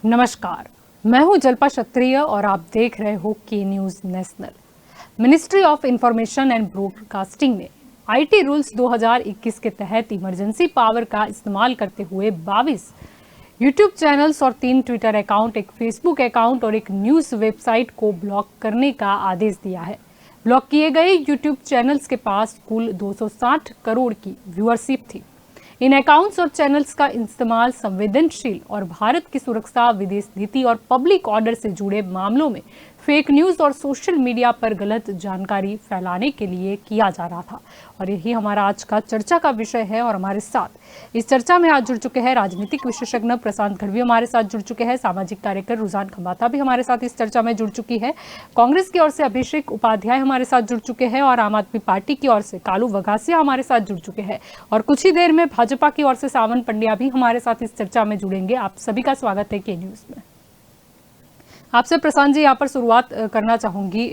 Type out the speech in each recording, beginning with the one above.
नमस्कार, मैं हूं जल्पा क्षत्रिय और आप देख रहे हो के news national. Ministry of information and broadcasting ने आईटी रूल्स 2021 के तहत इमरजेंसी पावर का इस्तेमाल करते हुए 22 यूट्यूब चैनल्स और 3 ट्विटर अकाउंट, एक फेसबुक अकाउंट और एक न्यूज वेबसाइट को ब्लॉक करने का आदेश दिया है। ब्लॉक किए गए यूट्यूब चैनल्स के पास कुल 260 करोड़ की व्यूअरशिप थी। इन अकाउंट्स और चैनल्स का इस्तेमाल संवेदनशील और भारत की सुरक्षा, विदेश नीति और पब्लिक ऑर्डर से जुड़े मामलों में फेक न्यूज और सोशल मीडिया पर गलत जानकारी फैलाने के लिए किया जा रहा था। और यही हमारा आज का चर्चा का विषय है। और हमारे साथ इस चर्चा में आज जुड़ चुके हैं राजनीतिक विशेषज्ञ प्रशांत गढ़वी, हमारे साथ जुड़ चुके हैं सामाजिक कार्यकर रुझान खंबाता भी हमारे साथ इस चर्चा में जुड़ चुकी है, कांग्रेस की ओर से अभिषेक उपाध्याय हमारे साथ जुड़ चुके हैं और आम आदमी पार्टी की ओर से कालू वगासिया हमारे साथ जुड़ चुके हैं और कुछ ही देर में भाजपा की ओर से सावन पंड्या भी हमारे साथ इस चर्चा में जुड़ेंगे। आप सभी का स्वागत है के न्यूज में। आपसे प्रशांत जी यहाँ पर शुरुआत करना चाहूंगी।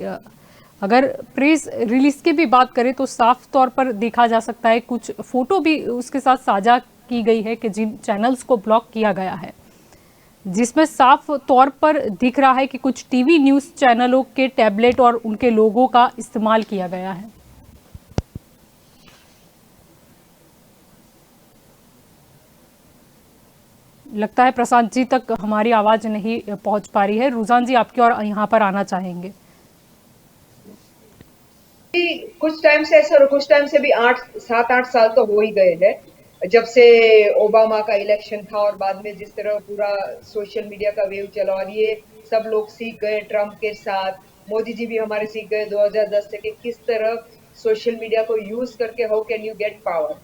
अगर प्रेस रिलीज की भी बात करें तो साफ तौर पर देखा जा सकता है, कुछ फोटो भी उसके साथ साझा की गई है कि जिन चैनल्स को ब्लॉक किया गया है, जिसमें साफ तौर पर दिख रहा है कि कुछ टीवी न्यूज चैनलों के टैबलेट और उनके लोगों का इस्तेमाल किया गया है। लगता है प्रशांत जी तक हमारी आवाज नहीं पहुंच पा रही है। रुझान जी आपकी और यहाँ पर आना चाहेंगे। कुछ टाइम से ऐसे और कुछ टाइम से भी 7-8 साल तो हो ही गए हैं जब से ओबामा का इलेक्शन था और बाद में जिस तरह पूरा सोशल मीडिया का वेव चला और ये सब लोग सीख गए ट्रम्प के साथ। मोदी जी भी हमारे सीख गए 2010 से कि किस तरह सोशल मीडिया को यूज करके how can you get power.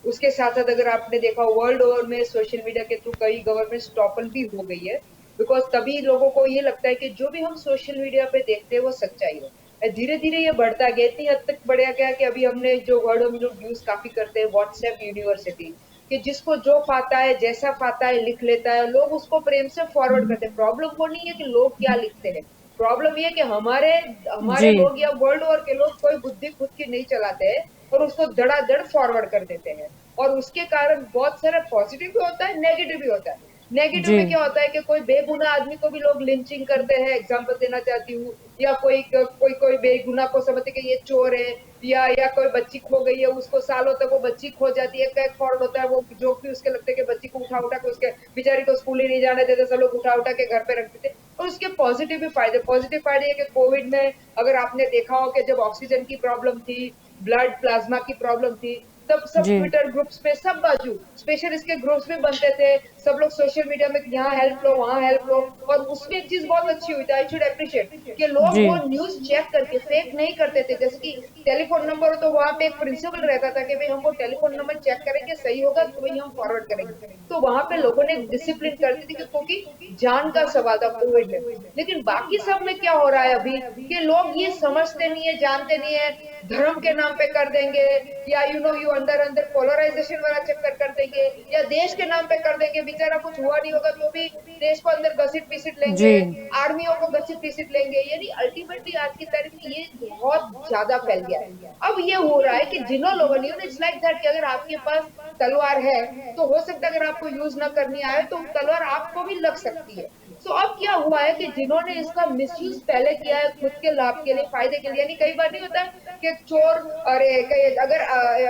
उसके साथ साथ अगर आपने देखा वर्ल्ड ओवर में सोशल मीडिया के थ्रू कई गवर्नमेंट टॉपल भी हो गई है, बिकॉज तभी लोगों को ये लगता है कि जो भी हम सोशल मीडिया पे देखते हैं वो सच्चाई है। धीरे धीरे ये बढ़ता गया, इतनी हद तक बढ़ा गया कि अभी हमने जो वर्ड हम लोग यूज काफी करते हैं व्हाट्सएप यूनिवर्सिटी, कि जिसको जो फाता है जैसा फाता है लिख लेता है, लोग उसको प्रेम से फॉरवर्ड करते हैं। प्रॉब्लम वो नहीं है कि लोग क्या लिखते हैं, प्रॉब्लम ये कि हमारे हमारे लोग या वर्ल्ड ओवर के लोग कोई बुद्धि खुद की नहीं चलाते हैं और उसको धड़ाधड़ फॉरवर्ड कर देते हैं। और उसके कारण बहुत सारा पॉजिटिव भी होता है, नेगेटिव भी होता है। नेगेटिव में क्या होता है कि कोई बेगुनाह आदमी को भी लोग लिंचिंग करते हैं, एग्जांपल देना चाहती हूँ, या कोई कोई कोई बेगुनाह को समझते कि ये चोर है, या कोई बच्ची खो गई है, उसको सालों तक वो बच्ची खो जाती है, एक फॉर्ड होता है वो जो भी उसके लगता है कि बच्ची को उठा उठा के उसके बेचारी को स्कूल ही नहीं जाने देते, सब लोग उठा उठा के घर पे रखते थे। और उसके पॉजिटिव भी फायदे, पॉजिटिव फायदे ये कि कोविड में अगर आपने देखा हो कि जब ऑक्सीजन की प्रॉब्लम थी, ब्लड प्लाज्मा की प्रॉब्लम थी, तब सब ट्विटर ग्रुप्स पे सब बाजू स्पेशल इसके ग्रुप्स भी बनते थे, सब लोग सोशल मीडिया में यहाँ हेल्प लो वहाँ हेल्प लो। और उसमें एक चीज बहुत अच्छी हुई थी, आई शुड अप्रिशिएट, कि लोग वो न्यूज चेक करके फेक नहीं करते थे। जैसे कि टेलीफोन नंबर हो तो वहां पे एक प्रिंसिपल रहता था कि भाई हम वो टेलीफोन नंबर चेक करेंगे, सही होगा तो वही हम फॉरवर्ड करेंगे। तो वहां पे लोगों ने डिसिप्लिन करती थी क्योंकि जान का सवाल था कोविड में। लेकिन बाकी सब में क्या हो रहा है अभी कि लोग ये समझते नहीं है, जानते नहीं है, धर्म के नाम पे कर देंगे, या यू अंदर अंदर पोलराइजेशन वाला चक्कर कर देंगे, या देश के नाम पे कर देंगे। बेचारा कुछ हुआ नहीं होगा तो भी देश को अंदर घसीट पीसीट लेंगे, आर्मियों को घसीट पीसीट लेंगे। यानी अल्टीमेटली आज की तारीख में ये बहुत ज्यादा फैल गया है। अब ये हो रहा है कि जिन्हों लोगों ने, इट्स लाइक दैट कि अगर आपके पास तलवार है तो हो सकता है अगर आपको यूज ना करनी आए तो तलवार आपको भी लग सकती है। तो अब क्या हुआ है कि जिन्होंने इसका मिसयूज पहले किया है खुद के लाभ के लिए, फायदे के लिए, यानी कई बार नहीं होता कि चोर, अरे अगर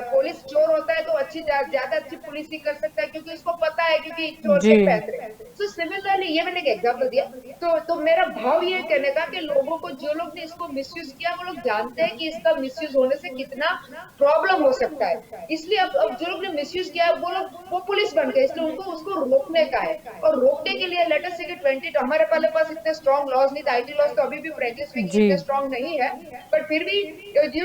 पुलिस चोर होता है तो अच्छी ज्यादा अच्छी पुलिस ही कर सकता है क्योंकि उसको पता है, क्योंकि चोर के पैसे। तो सिमिलरली ये मैंने एक एग्जांपल दिया। तो मेरा भाव ये कहने का कि लोगों को, जो लोग ने इसको मिसयूज किया वो लोग जानते हैं कि इसका मिसयूज होने से कितना प्रॉब्लम हो सकता है। इसलिए अब जो लोग ने मिसयूज किया वो लोग वो पुलिस बन गए, इसलिए उनको उसको रोकने का है। और रोकने के लिए लेट अस से कि 20 हमारे पास इतने स्ट्रॉन्ग लॉज नहीं थे, आईटी लॉज तो अभी भी फ्रैंकली स्पीकिंग इतने स्ट्रॉन्ग नहीं है, बट फिर भी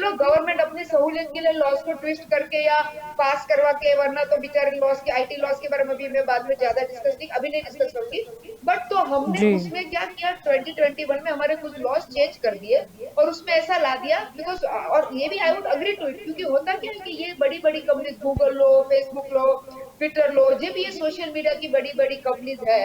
गवर्नमेंट अपनी सहूलियत के लिए लॉज को ट्विस्ट करके या पास करवा के, वरना तो बेचारे लॉज के, आईटी लॉज के बारे में भी मैं बाद में ज्यादा डिस्कस नहीं, अभी नहीं डिस्कस करूंगी। बट तो हमने उसमें क्या किया, 2021 में हमारे कुछ लॉज चेंज कर दिए और उसमें ऐसा ला दिया बिकॉज, और ये भी I would agree to it, क्योंकि होता क्या है कि ये बड़ी बड़ी कंपनी, गूगल लो, फेसबुक लो, ट्विटर लो, जब ये सोशल मीडिया की बड़ी बड़ी कंपनीज है,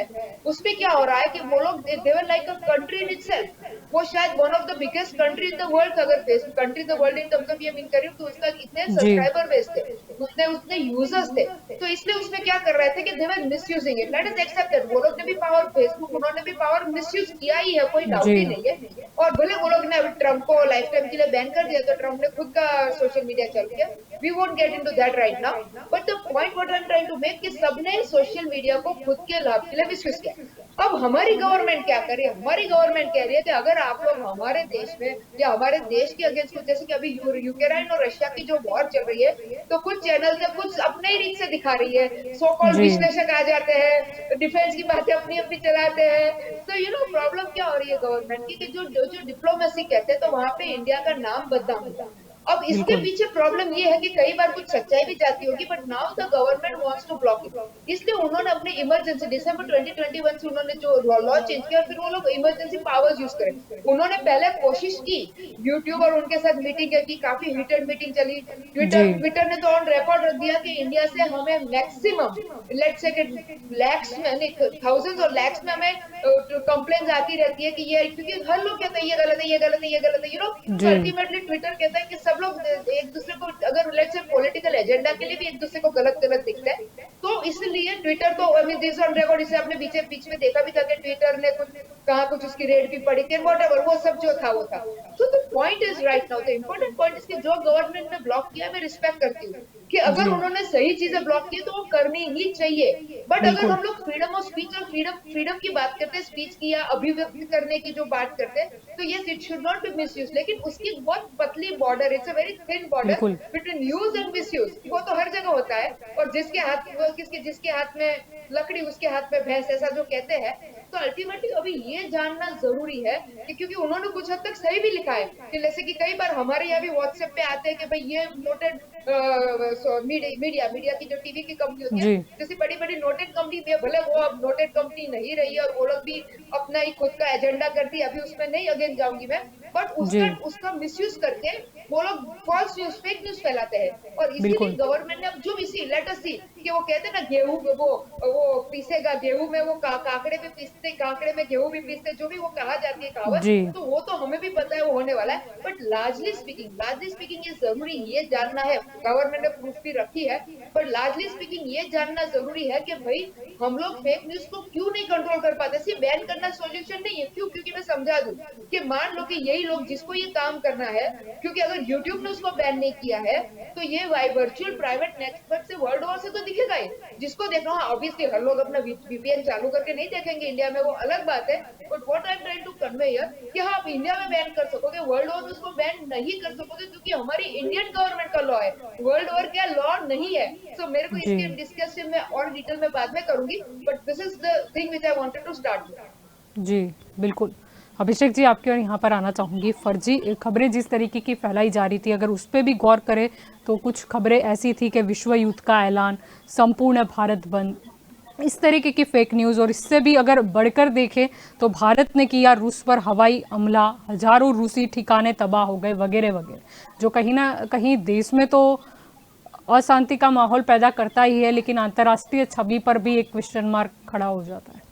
उसमें क्या हो रहा है कि वो लोग they are like a country in itself. वो शायद one of the biggest country in the world, अगर Facebook country the world in terms of ये मीन करी तो उसका इतने जी सब्सक्राइबर बेस थे, उतने उतने यूजर्स थे, तो इसलिए उसमें क्या कर रहे थे कि they are misusing it, let us accept that. वो लोग ने भी पावर, फेसबुक उन्होंने भी पावर मिसयूज किया ही है, कोई जी डाउट ही नहीं है। और भले वो लोग ने अभी ट्रम्प को लाइफ टाइम के लिए बैन कर दिया, तो ट्रम्प ने खुद का सोशल मीडिया चल गया, we won't get into that right now, but the point what I am trying to make कि सबने सोशल मीडिया को खुद के लाभ के लिए मिसयूज किया। अब हमारी गवर्नमेंट क्या करे, हमारी गवर्नमेंट कह रही है कि अगर आप लोग हमारे देश में या हमारे देश के अगेंस्ट कुछ, जैसे कि अभी यूक्रेन और रशिया की जो वॉर चल रही है, तो कुछ चैनल से कुछ अपने ही रीत से दिखा रही है, सो कॉल्ड जी विश्लेषक आ जाते हैं, डिफेंस की बातें अपनी अपनी चलाते हैं। तो प्रॉब्लम क्या हो रही है गवर्नमेंट की कि जो डिप्लोमेसी कहते हैं, तो वहां पे इंडिया का नाम बदनाम होता। अब इसके बिल्कुल पीछे प्रॉब्लम ये है कि कई बार कुछ सच्चाई भी जाती होगी, but now the government wants to block it, इसलिए उन्होंने अपनी इमरजेंसी दिसंबर 2021 से उन्होंने जो लॉ चेंज किया, फिर वो लोग इमरजेंसी पावर्स यूज करें। उन्होंने पहले कोशिश की यूट्यूब और उनके साथ मीटिंग की, काफी हीटेड मीटिंग चली। जी ट्विटर ने तो ऑन रिकॉर्ड रख दिया कि इंडिया से हमें मैक्सिमम लेट्स से लैक्स में नहीं, थाउजेंड्स और लैक्स में हमें कंप्लेंट्स आती रहती है कि ये, क्योंकि हर लोग कहते हैं ये गलत है, ये गलत है, ये गलत है, तो जी अल्टीमेटली ट्विटर कहता है कि सब लोग एक दूसरे को, अगर लेट्स से पॉलिटिकल एजेंडा के लिए भी एक दूसरे को गलत गलत दिखता है, तो इसलिए ट्विटर तो I mean this on record, इसे आपने बीच में देखा भी था कि ट्विटर ने कुछ कहा, कुछ उसकी रेड भी पड़ी थी, व्हाटएवर, वो सब जो था वो था। तो the point is right now, the important point is कि जो गवर्नमेंट ने ब्लॉक किया, मैं रिस्पेक्ट करती हूँ कि अगर जी उन्होंने सही चीजें ब्लॉक की तो वो करनी ही चाहिए, बट अगर बिल्कुल हम लोग फ्रीडम ऑफ स्पीच और फ्रीडम की बात करते हैं, स्पीच की या अभिव्यक्त करने की जो बात करते हैं, तो yes it should not be misuse, लेकिन उसकी बहुत पतली border, it's a very thin border बिल्कुल बिटवीन यूज एंड मिसयूज। वो तो हर जगह होता है, और जिसके हाथ में लकड़ी उसके हाथ में भैंस, ऐसा जो कहते हैं। तो अल्टीमेटली अभी ये जानना जरूरी है कि, क्योंकि उन्होंने कुछ हद तक सही भी लिखा है कि जैसे कि कई बार हमारे यहाँ भी व्हाट्सएप पे आते हैं कि भाई ये नोटेड मीडिया की जो टीवी की कंपनी होती है, जी जैसे बड़ी बड़ी नोटेड कंपनी भी है, भले वो अब नोटेड कंपनी नहीं रही है और वो लोग भी अपना ही खुद का एजेंडा करती है, अभी उसमें नहीं अगेंस्ट जाऊंगी मैं, बट जी उसका मिसयूज करके वो लोग फॉल्स न्यूज, फेक न्यूज फैलाते हैं। और इसीलिए बिल्कुल गवर्नमेंट ने अब जो भी सी लेट अस सी कि वो कहते हैं ना, गेहूं में वो पीसेगा, गेहूं में वो काकड़े में पीसते, काकड़े में गेहूं भी पीसते, जो भी वो कहा जाती है कहावत, जी तो वो तो हमें भी पता है वो होने वाला है। बट लार्जली स्पीकिंग ये जरूरी ये जानना है, गवर्नमेंट ने प्रूफ भी रखी है, बट लार्जली स्पीकिंग ये जानना जरूरी है कि भाई हम लोग फेक न्यूज को क्यों नहीं कंट्रोल कर पाते। सिर्फ बैन करना सॉल्यूशन नहीं है, क्यों? क्योंकि मैं समझा दूं कि मान लो कि यही लोग जिसको ये काम करना है, क्योंकि अगर यूट्यूब ने उसको बैन नहीं किया है, तो ये वर्चुअल प्राइवेट नेटवर्क से वर्ल्ड ओवर से तो दिखेगा ही, जिसको देखना हो। ऑब्वियसली हर लोग अपना वीपीएन चालू करके नहीं देखेंगे इंडिया में, वो अलग बात है, but what I am trying to convey here कि हाँ आप इंडिया में बैन कर सकोगे, वर्ल्ड ओवर में उसको बैन नहीं कर सकोगे, क्योंकि हमारी इंडियन गवर्नमेंट का लॉ है, वर्ल्ड ओवर का लॉ नहीं है। सो मेरे को जी इसके डिस्कशन में और डिटेल में बाद में करूंगी, but this is the thing which I wanted to start with. जी बिल्कुल। अभिषेक जी आपके और यहाँ पर आना चाहूँगी, फर्जी खबरें जिस तरीके की फैलाई जा रही थी, अगर उस पर भी गौर करें तो कुछ खबरें ऐसी थी कि विश्व युद्ध का ऐलान, संपूर्ण भारत बंद, इस तरीके की फेक न्यूज़। और इससे भी अगर बढ़कर देखें तो भारत ने किया रूस पर हवाई हमला, हजारों रूसी ठिकाने तबाह हो गए वगैरह वगैरह, जो कहीं ना कहीं देश में तो अशांति का माहौल पैदा करता ही है, लेकिन अंतर्राष्ट्रीय छवि पर भी एक क्वेश्चन मार्क खड़ा हो जाता है।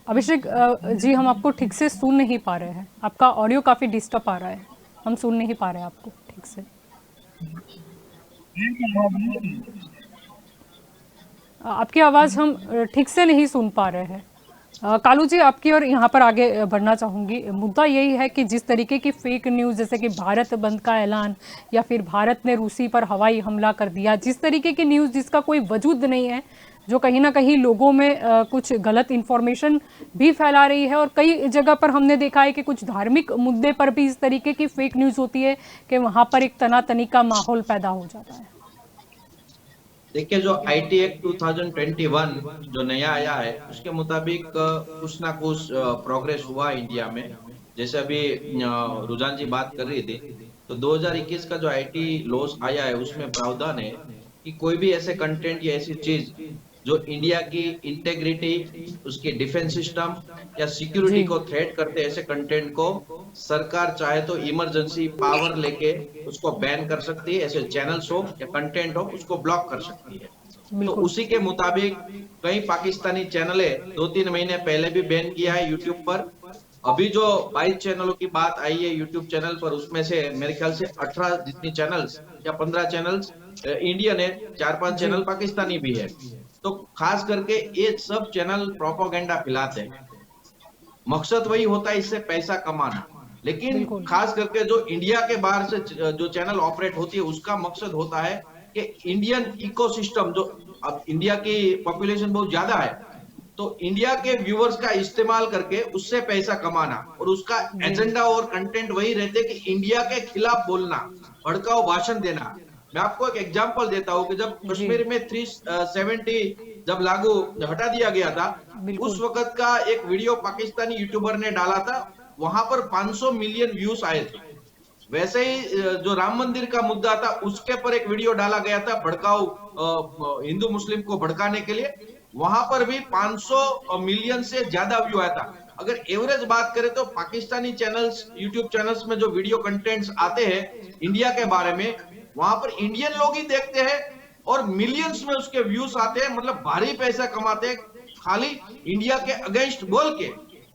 अभिषेक जी हम आपको ठीक से सुन नहीं पा रहे हैं, आपका ऑडियो काफी डिस्टर्ब आ रहा है, हम सुन नहीं पा रहे हैं आपको ठीक से। आपकी आवाज हम ठीक से नहीं सुन पा रहे हैं। कालू जी आपकी और यहाँ पर आगे बढ़ना चाहूँगी। मुद्दा यही है कि जिस तरीके की फेक न्यूज़, जैसे कि भारत बंद का ऐलान या फिर भारत ने रूसी पर हवाई हमला कर दिया, जिस तरीके की न्यूज़ जिसका कोई वजूद नहीं है, जो कहीं ना कहीं लोगों में कुछ गलत इन्फॉर्मेशन भी फैला रही है। और कई जगह पर हमने देखा है कि कुछ धार्मिक मुद्दे पर भी इस तरीके की फेक न्यूज़ होती है कि वहाँ पर एक तनातनी का माहौल पैदा हो जाता है। देखिए, जो आईटी एक्ट 2021 जो नया आया है, उसके मुताबिक कुछ ना कुछ प्रोग्रेस हुआ इंडिया में। जैसे अभी रुझान जी बात कर रही थी, तो 2021 का जो आईटी लॉस आया है, उसमें प्रावधान है कि कोई भी ऐसे कंटेंट या ऐसी चीज जो इंडिया की इंटेग्रिटी, उसकी डिफेंस सिस्टम या सिक्योरिटी जी को थ्रेट करते ऐसे कंटेंट को सरकार चाहे तो इमरजेंसी पावर लेके उसको बैन कर सकती है। ऐसे चैनल्स हो या कंटेंट हो उसको ब्लॉक कर सकती है। तो बिल्कुल। उसी के मुताबिक कई पाकिस्तानी चैनलें 2-3 महीने पहले भी बैन किया है यूट्यूब पर। अभी जो 22 चैनलों की बात आई है यूट्यूब चैनल पर, उसमें से मेरे ख्याल से 18 जितनी चैनल्स या 15 चैनल्स इंडियन है, 4-5 जी चैनल पाकिस्तानी भी है। तो खास करके ये सब चैनल प्रोपोगेंडा फैलाते हैं। मकसद वही होता है, इससे पैसा कमाना। लेकिन बिल्कुल। खास करके जो इंडिया के बाहर से जो चैनल ऑपरेट होती है उसका मकसद होता है कि इंडियन इकोसिस्टम, जो अब इंडिया की पॉपुलेशन बहुत ज्यादा है, तो इंडिया के व्यूअर्स का इस्तेमाल करके उससे पैसा कमाना, और उसका जी एजेंडा और कंटेंट वही रहते कि इंडिया के खिलाफ बोलना, भड़काऊ भाषण देना। मैं आपको एक एग्जांपल देता हूं कि जब जी कश्मीर में 370 जब लागू हटा दिया गया था, उस बिल्कुल। वक्त का एक वीडियो पाकिस्तानी यूट्यूबर ने डाला था, वहां पर 500 मिलियन व्यूज आए थे। वैसे ही जो राम मंदिर का मुद्दा था उसके पर एक वीडियो डाला गया था भड़काऊ, हिंदू मुस्लिम को भड़काने के लिए, वहां पर भी 500 मिलियन से ज्यादा व्यू आया था। अगर एवरेज बात करें तो पाकिस्तानी चैनल्स, यूट्यूब चैनल्स में जो वीडियो कंटेंट्स आते हैं इंडिया के बारे में, वहां पर इंडियन लोग ही देखते हैं और मिलियंस में उसके व्यूज आते हैं, मतलब भारी पैसा कमाते हैं खाली इंडिया के अगेंस्ट बोल के।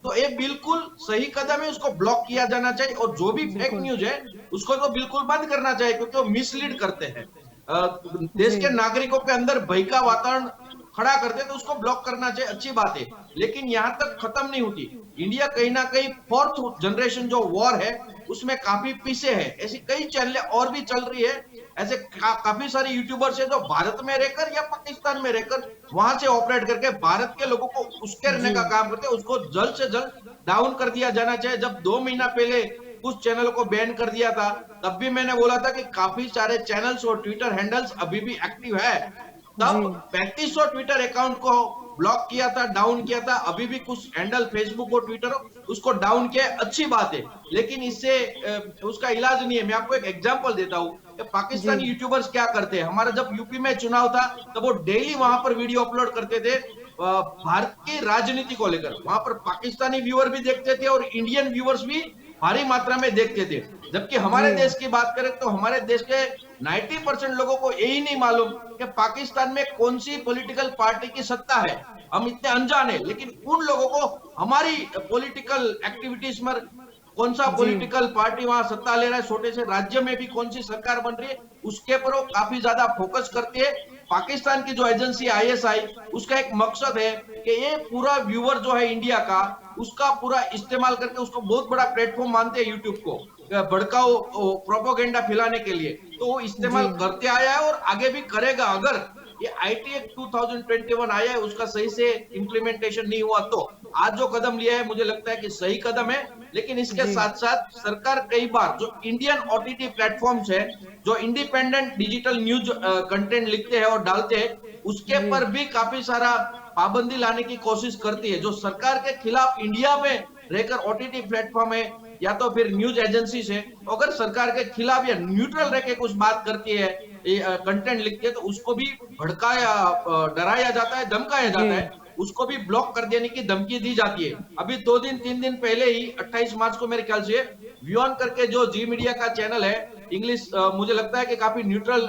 तो ये बिल्कुल सही कदम है, उसको ब्लॉक किया जाना चाहिए, और जो भी फेक बिल्कुल। न्यूज है उसको तो बिल्कुल बंद करना चाहिए, क्योंकि वो मिसलीड करते हैं, देश जी के नागरिकों के अंदर भय का वातावरण खड़ा करते हैं, तो उसको ब्लॉक करना चाहिए, अच्छी बात है। लेकिन यहाँ तक खत्म नहीं होती। इंडिया कहीं ना कहीं फोर्थ जनरेशन जो वॉर है उसमें काफी पीछे है। ऐसी कई चैनलें और भी चल रही है, ऐसे काफी सारे यूट्यूबर्स है जो भारत में रहकर या पाकिस्तान में रहकर वहां से ऑपरेट करके भारत के लोगों को उश्केरने जी का काम करते हैं। उसको जल्द से जल्द डाउन कर दिया जाना चाहिए। जब 2 महीना पहले कुछ चैनल को बैन कर दिया था, तब भी मैंने बोला था कि काफी सारे चैनल्स और ट्विटर हैंडल्स अभी भी एक्टिव है। जी तब 3500 ट्विटर अकाउंट को ब्लॉक किया था, डाउन किया था। अभी भी कुछ हैंडल फेसबुक और ट्विटर उसको डाउन किया, अच्छी बात है, लेकिन इससे उसका इलाज नहीं है। मैं आपको एक एग्जांपल देता हूँ कि जी पाकिस्तानी यूट्यूबर्स क्या करते हैं। हमारा जब यूपी में चुनाव था तब वो डेली वहां पर वीडियो अपलोड करते थे भारत की राजनीति को लेकर। वहां पर पाकिस्तानी व्यूअर भी देखते थे और इंडियन व्यूअर्स भी भारी मात्रा में देखते थे। जबकि जी हमारे देश की बात करें तो हमारे देश के 90% लोगों को यही नहीं मालूम कि पाकिस्तान में कौन सी पॉलिटिकल पार्टी की सत्ता है। हम इतने अनजान है, लेकिन उन लोगों को हमारी पॉलिटिकल एक्टिविटीज में कौन सा जी पॉलिटिकल पार्टी वहां सत्ता ले रहा है, छोटे से राज्य में भी कौन सी सरकार बन रही है, उसके पर वो काफी ज्यादा फोकस करती है। पाकिस्तान की जो एजेंसी आईएसआई, उसका एक मकसद है कि ये पूरा व्यूअर जो है इंडिया का, उसका पूरा इस्तेमाल करके उसको बहुत बड़ा प्लेटफॉर्म मानते हैं यूट्यूब को, भड़काऊ प्रोपोगेंडा फैलाने के लिए। तो वो जी इस्तेमाल करते आया है और आगे भी करेगा। अगर ये आईटी एक्ट 2021 आया है, उसका सही से इंप्लीमेंटेशन नहीं हुआ, तो आज जो कदम लिया है मुझे लगता है कि सही कदम है। लेकिन इसके जी साथ साथ सरकार कई बार जो इंडियन ओटीटी प्लेटफॉर्म्स है, जो इंडिपेंडेंट डिजिटल न्यूज कंटेंट लिखते हैं और डालते हैं, उसके जी पर भी काफी सारा पाबंदी लाने की कोशिश करती है। जो सरकार के खिलाफ इंडिया में रहकर ओटीटी प्लेटफॉर्म है या तो फिर न्यूज एजेंसी है, अगर सरकार के खिलाफ या न्यूट्रल रह के कुछ बात करती है, कंटेंट लिखते हैं, तो उसको भी भड़काया, डराया जाता है, धमकाया जी जाता है, उसको भी ब्लॉक कर देने की धमकी दी जाती है। अभी 2-3 दिन पहले ही 28 मार्च को मेरे ख्याल से व्यूअन करके जो जी मीडिया का चैनल है, इंग्लिश, मुझे लगता है कि काफी न्यूट्रल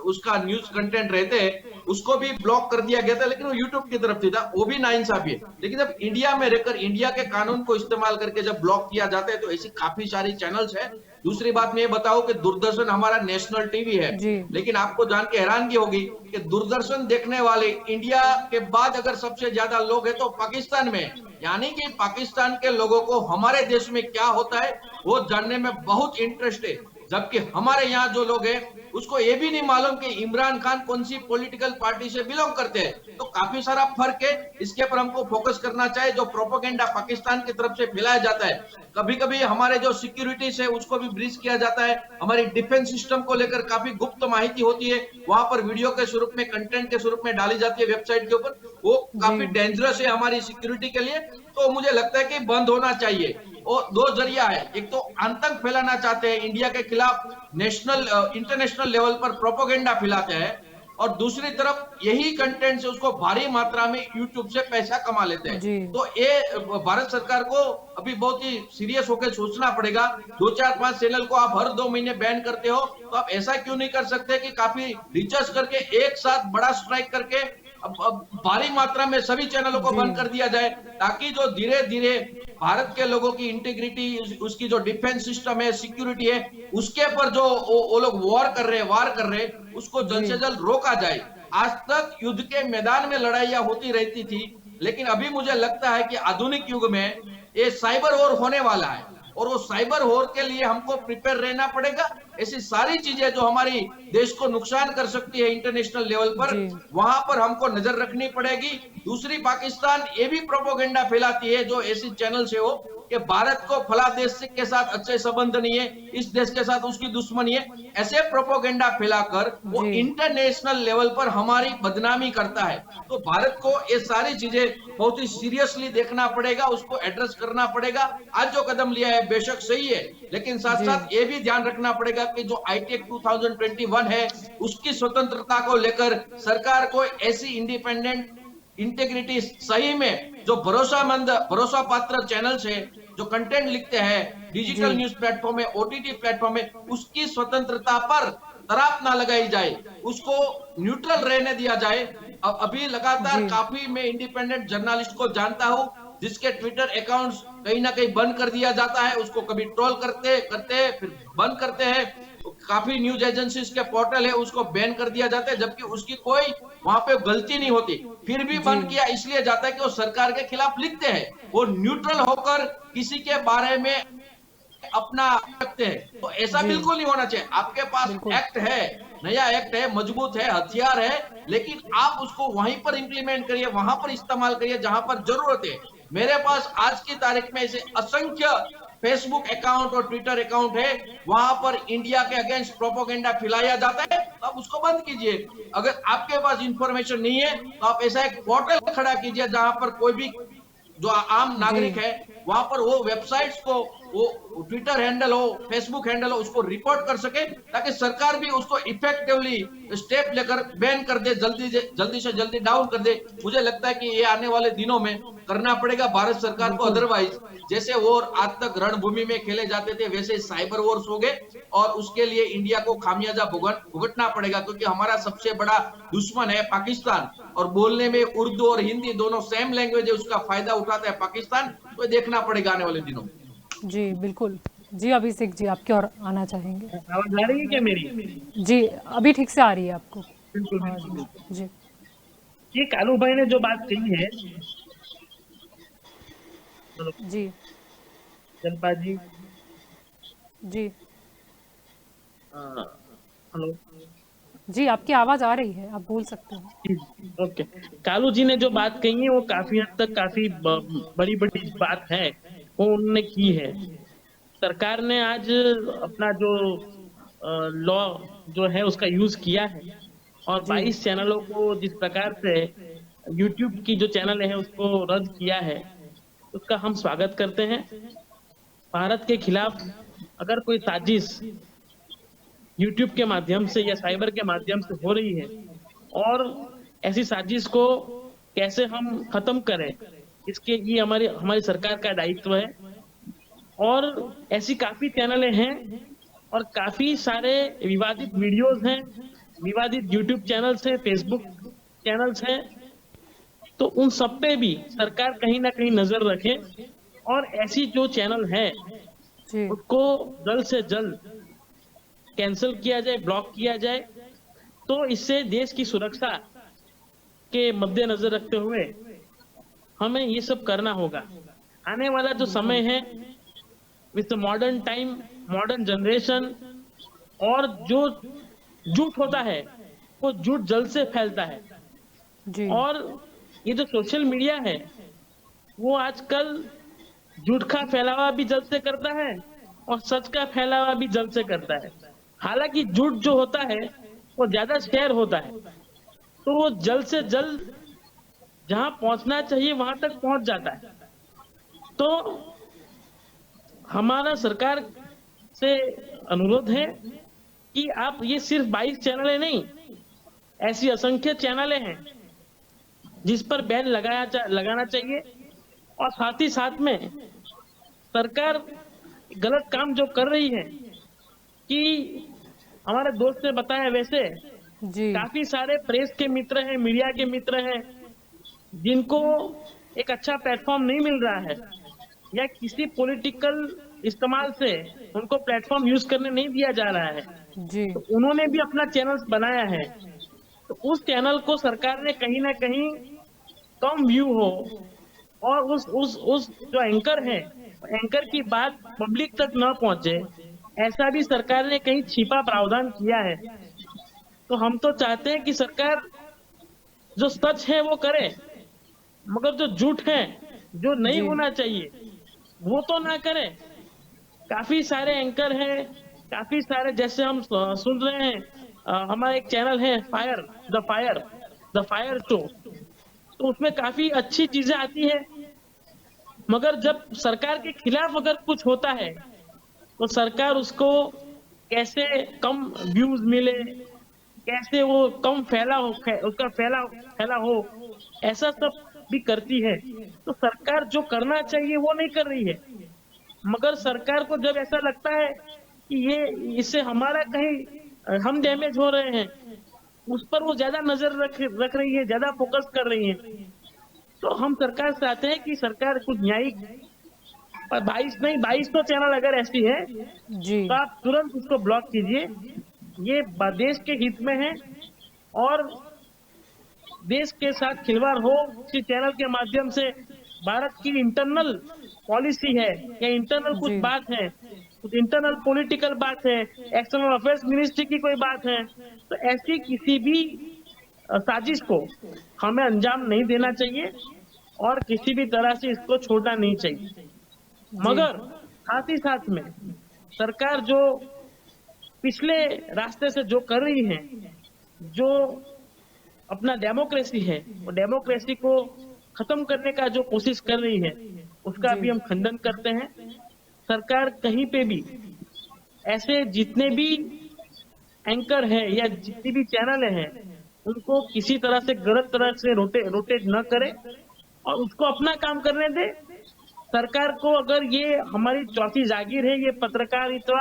उसका न्यूज कंटेंट रहते हैं, उसको भी ब्लॉक कर दिया गया था, लेकिन वो यूट्यूब की तरफ से था, वो भी नाइंसाफी है। लेकिन जब इंडिया में रहकर इंडिया के कानून को इस्तेमाल करके जब ब्लॉक किया जाता है, तो ऐसी काफी सारी चैनल्स है। दूसरी बात मैं ये बताऊं कि दूरदर्शन हमारा नेशनल टीवी है, जी लेकिन आपको जान के हैरानगी होगी कि दूरदर्शन देखने वाले इंडिया के बाद अगर सबसे ज्यादा लोग हैं तो पाकिस्तान में। यानी कि पाकिस्तान के लोगों को हमारे देश में क्या होता है वो जानने में बहुत इंटरेस्ट है, जबकि हमारे यहाँ जो लोग हैं उसको ये भी नहीं मालूम कि इमरान खान कौन सी पॉलिटिकल पार्टी से बिलोंग करते हैं। तो काफी सारा फर्क है, इसके पर हमको फोकस करना चाहिए। जो प्रोपोगेंडा पाकिस्तान की तरफ से फैलाया जाता है, कभी कभी हमारे जो सिक्योरिटीज है उसको भी ब्रीच किया जाता है, हमारी डिफेंस सिस्टम को लेकर काफी गुप्त माहिती होती है, वहां पर वीडियो के स्वरूप में, कंटेंट के स्वरूप में डाली जाती है वेबसाइट के ऊपर, वो काफी जी डेंजरस है हमारी सिक्योरिटी के लिए। तो मुझे लगता है कि बंद होना चाहिए। और दो जरिया है, एक तो आतंक फैलाना चाहते हैं इंडिया के खिलाफ, नेशनल इंटरनेशनल लेवल पर प्रोपोगेंडा फैलाते हैं, और दूसरी तरफ यही कंटेंट से उसको भारी मात्रा में यूट्यूब से पैसा कमा लेते हैं। जी। तो ये भारत सरकार को अभी बहुत ही सीरियस होकर सोचना पड़ेगा। 2-4-5 चैनल को आप हर 2 महीने बैन करते हो, तो आप ऐसा क्यों नहीं कर सकते कि काफी रिसर्च करके एक साथ बड़ा स्ट्राइक करके अब भारी मात्रा में सभी चैनलों को जी। बंद कर दिया जाए, ताकि जो धीरे धीरे भारत के लोगों की इंटीग्रिटी, उसकी जो डिफेंस सिस्टम है, सिक्योरिटी है, उसके पर जो वो लोग वार कर रहे हैं, उसको जल्द जी। से जल्द रोका जाए। आज तक युद्ध के मैदान में लड़ाइयां होती रहती थी, लेकिन अभी मुझे लगता है कि आधुनिक युग में ये साइबर वॉर होने वाला है, और वो साइबर वॉर के लिए हमको प्रिपेयर रहना पड़ेगा। ऐसी सारी चीजें जो हमारी देश को नुकसान कर सकती है इंटरनेशनल लेवल पर, जी। वहां पर हमको नजर रखनी पड़ेगी। दूसरी, पाकिस्तान ये भी प्रोपोगेंडा फैलाती है जो ऐसी चैनल से हो कि भारत को फला देश के साथ अच्छे संबंध नहीं है, इस देश के साथ उसकी दुश्मनी है। ऐसे प्रोपोगेंडा फैलाकर वो जी। इंटरनेशनल लेवल पर हमारी बदनामी करता है। तो भारत को ये सारी चीजें बहुत ही सीरियसली देखना पड़ेगा, उसको एड्रेस करना पड़ेगा। आज जो कदम लिया है बेशक सही है, लेकिन साथ जी। साथ ये भी ध्यान रखना पड़ेगा कि जो आईटी एक्ट 2021 है, उसकी स्वतंत्रता को लेकर सरकार को ऐसी इंडिपेंडेंट इंटेग्रिटी, सही में जो भरोसा पात्र चैनल्स है, जो कंटेंट लिखते हैं डिजिटल जी। न्यूज प्लेटफॉर्म में, ओटीटी प्लेटफॉर्म में, उसकी स्वतंत्रता पर दरार ना लगाई जाए, उसको न्यूट्रल रहने दिया जाए। अभी लगातार जी। काफी मैं इंडिपेंडेंट जर्नलिस्ट को जानता हूं जिसके ट्विटर अकाउंट्स कहीं ना कहीं बंद कर दिया जाता है, उसको कभी ट्रोल करते करते फिर बंद करते हैं। काफी न्यूज एजेंसीज के पोर्टल है, उसको बैन कर दिया जाता है, जबकि उसकी कोई वहां पे गलती नहीं होती, फिर भी बंद जी। किया इसलिए जाता है कि वो सरकार के खिलाफ लिखते हैं। वो न्यूट्रल होकर किसी के बारे में अपना रखते हैं, तो ऐसा जी। बिल्कुल नहीं होना चाहिए। आपके पास बिल्कुल। एक्ट है, नया एक्ट है, मजबूत है, हथियार है, लेकिन आप उसको वहीं पर इंप्लीमेंट करिए, वहां पर इस्तेमाल करिए जहां पर जरूरत है। मेरे पास आज की तारीख में ऐसे असंख्य फेसबुक अकाउंट और ट्विटर अकाउंट है, वहां पर इंडिया के अगेंस्ट प्रोपोगेंडा फैलाया जाता है, तो आप उसको बंद कीजिए। अगर आपके पास इंफॉर्मेशन नहीं है, तो आप ऐसा एक पोर्टल खड़ा कीजिए जहां पर कोई भी जो आम नागरिक जी। है, वहां पर वो वेबसाइट्स को, वो ट्विटर हैंडल हो, फेसबुक हैंडल हो, उसको रिपोर्ट कर सके, ताकि सरकार भी उसको इफेक्टिवली स्टेप लेकर बैन कर दे, जल्दी से जल्दी डाउन कर दे। मुझे लगता है कि ये आने वाले दिनों में करना पड़ेगा भारत सरकार को। बिल्कुल। अदरवाइज जैसे वॉर आज तक रणभूमि में खेले जाते थे, वैसे साइबर वॉर्स हो गए, और उसके लिए इंडिया को खामियाजा भुगतना पड़ेगा, क्योंकि हमारा सबसे बड़ा दुश्मन है पाकिस्तान, और बोलने में उर्दू और हिंदी दोनों सेम लैंग्वेज है, उसका फायदा उठाता है पाकिस्तान। तो देखना पड़ेगा आने वाले दिनों में। जी बिल्कुल। जी अभिषेक जी, आपकी और आना चाहेंगे? आवाज आ रही है क्या मेरी? जी अभी ठीक से आ रही है आपको बिल्कुल आवाज? बिल्कुल। जी। ये कालू भाई ने जो बात कही है, जी। चंपा जी, जी। हेलो जी आपकी आवाज आ रही है, आप बोल सकते हो। जी, ओके। कालू जी ने जो बात कही है वो काफी हद तक काफी बड़ी बड़ी बात है, वो उन्होंने की है। सरकार ने आज अपना जो लॉ जो है उसका यूज किया है, और जी। 22 चैनलों को जिस प्रकार से यूट्यूब की जो चैनल है उसको रद्द किया है, उसका हम स्वागत करते हैं। भारत के खिलाफ अगर कोई साजिश यूट्यूब के माध्यम से या साइबर के माध्यम से हो रही है, और ऐसी साजिश को कैसे हम खत्म करें, इसके ये हमारी सरकार का दायित्व है। और ऐसी काफी चैनलें हैं और काफी सारे विवादित वीडियोस हैं, विवादित यूट्यूब चैनल्स हैं, फेसबुक चैनल्स हैं, तो उन सब पे भी सरकार कहीं ना कहीं नजर रखे, और ऐसी जो चैनल है जी। उसको जल्द से जल्द कैंसिल किया जाए, ब्लॉक किया जाए। तो इससे देश की सुरक्षा के मद्देनजर रखते हुए हमें ये सब करना होगा। आने वाला जो समय है, with modern time, modern generation, और जो झूठ होता है वो झूठ जल्द से फैलता है, जी। और ये जो सोशल मीडिया है वो आजकल झूठ का फैलावा भी जल्द से करता है और सच का फैलावा भी जल्द से करता है। हालांकि झूठ जो होता है वो ज्यादा शेयर होता है, तो वो जल्द से जल्द जहां पहुंचना चाहिए वहां तक पहुंच जाता है। तो हमारा सरकार से अनुरोध है कि आप ये सिर्फ 22 चैनलें नहीं, ऐसी असंख्य चैनलें हैं जिस पर बैन लगाना चाहिए। और साथ ही साथ में सरकार गलत काम जो कर रही है कि हमारे दोस्त ने बताया वैसे जी काफी सारे प्रेस के मित्र हैं, मीडिया के मित्र हैं, जिनको एक अच्छा प्लेटफॉर्म नहीं मिल रहा है या किसी पॉलिटिकल इस्तेमाल से उनको प्लेटफॉर्म यूज करने नहीं दिया जा रहा है, जी तो उन्होंने भी अपना चैनल बनाया है। तो उस चैनल को सरकार ने कहीं ना कहीं कम व्यू हो और उस जो एंकर है, एंकर की बात पब्लिक तक न पहुंचे, ऐसा भी सरकार ने कहीं छिपा प्रावधान किया है। तो हम तो चाहते हैं कि सरकार जो सच है वो करे, मगर जो झूठ है, जो नहीं जी होना चाहिए, वो तो ना करे। काफी सारे एंकर हैं, काफी सारे, जैसे हम सुन रहे हैं, हमारा एक चैनल है द फायर शो, तो उसमें काफी अच्छी चीजें आती है। मगर जब सरकार के खिलाफ अगर कुछ होता है तो सरकार उसको कैसे कम व्यूज मिले, कैसे वो कम उसका फैला हो, ऐसा सब भी करती है। तो सरकार जो करना चाहिए वो नहीं कर रही है। मगर सरकार को जब ऐसा लगता है कि ये इससे हमारा कहीं हम डैमेज हो रहे हैं, उस पर वो ज्यादा नजर रख रही है, ज्यादा फोकस कर रही है। तो हम सरकार से आते हैं कि सरकार कुछ न्यायिक, और 22 तो चैनल अगर ऐसी है जी तो आप तुरंत उसको ब्लॉक कीजिए। ये देश के हित में है और देश के साथ खिलवाड़ हो किसी चैनल के माध्यम से, भारत की इंटरनल पॉलिसी है या इंटरनल कुछ जी बात है, कुछ इंटरनल पॉलिटिकल बात है, एक्सटर्नल अफेयर्स मिनिस्ट्री की कोई बात है, तो ऐसी किसी भी साजिश को हमें अंजाम नहीं देना चाहिए और किसी भी तरह से इसको छोड़ना नहीं चाहिए। जी मगर साथ ही साथ में सरकार जो पिछले रास्ते से जो कर रही है, जो अपना डेमोक्रेसी है, वो डेमोक्रेसी को खत्म करने का जो कोशिश कर रही है, उसका जी भी हम खंडन करते हैं। सरकार कहीं पे भी ऐसे जितने भी एंकर है या जितनी भी चैनल है, उनको किसी तरह से गलत तरह से रोटेट न करे और उसको अपना काम करने दे। सरकार को अगर ये हमारी चौथी जागीर है, ये पत्रकारिता,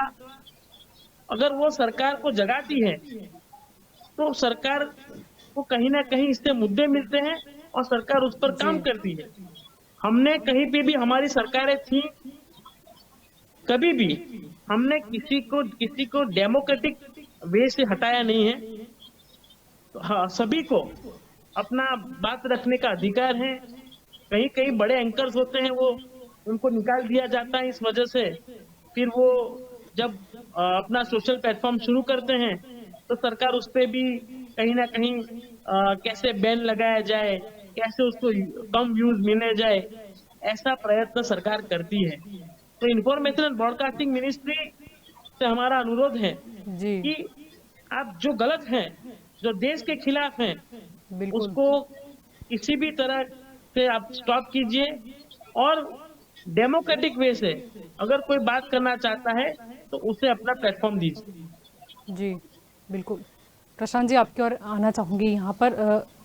अगर वो सरकार को जगाती है तो सरकार को कहीं ना कहीं इससे मुद्दे मिलते हैं और सरकार उस पर जी काम करती है। हमने कहीं पे भी, हमारी सरकारें थी, कभी भी हमने किसी को डेमोक्रेटिक वे से हटाया नहीं है। तो हाँ, सभी को अपना बात रखने का अधिकार है। कहीं कहीं बड़े एंकर्स होते हैं, वो उनको निकाल दिया जाता है इस वजह से। फिर वो जब अपना सोशल प्लेटफॉर्म शुरू करते हैं तो सरकार उस पे भी कहीं ना कहीं कैसे बैन लगाया जाए, कैसे उसको कम व्यूज मिले जाए, ऐसा प्रयत्न सरकार करती है। तो इंफॉर्मेशन एंड ब्रॉडकास्टिंग मिनिस्ट्री से हमारा अनुरोध है जी कि आप जो गलत हैं, जो देश के खिलाफ हैं, बिल्कुल उसको किसी भी तरह से आप स्टॉप कीजिए और डेमोक्रेटिक वे से अगर कोई बात करना चाहता है तो उसे अपना प्लेटफॉर्म दीजिए। जी बिल्कुल। प्रशांत जी, आपकी ओर आना चाहूँगी। यहाँ पर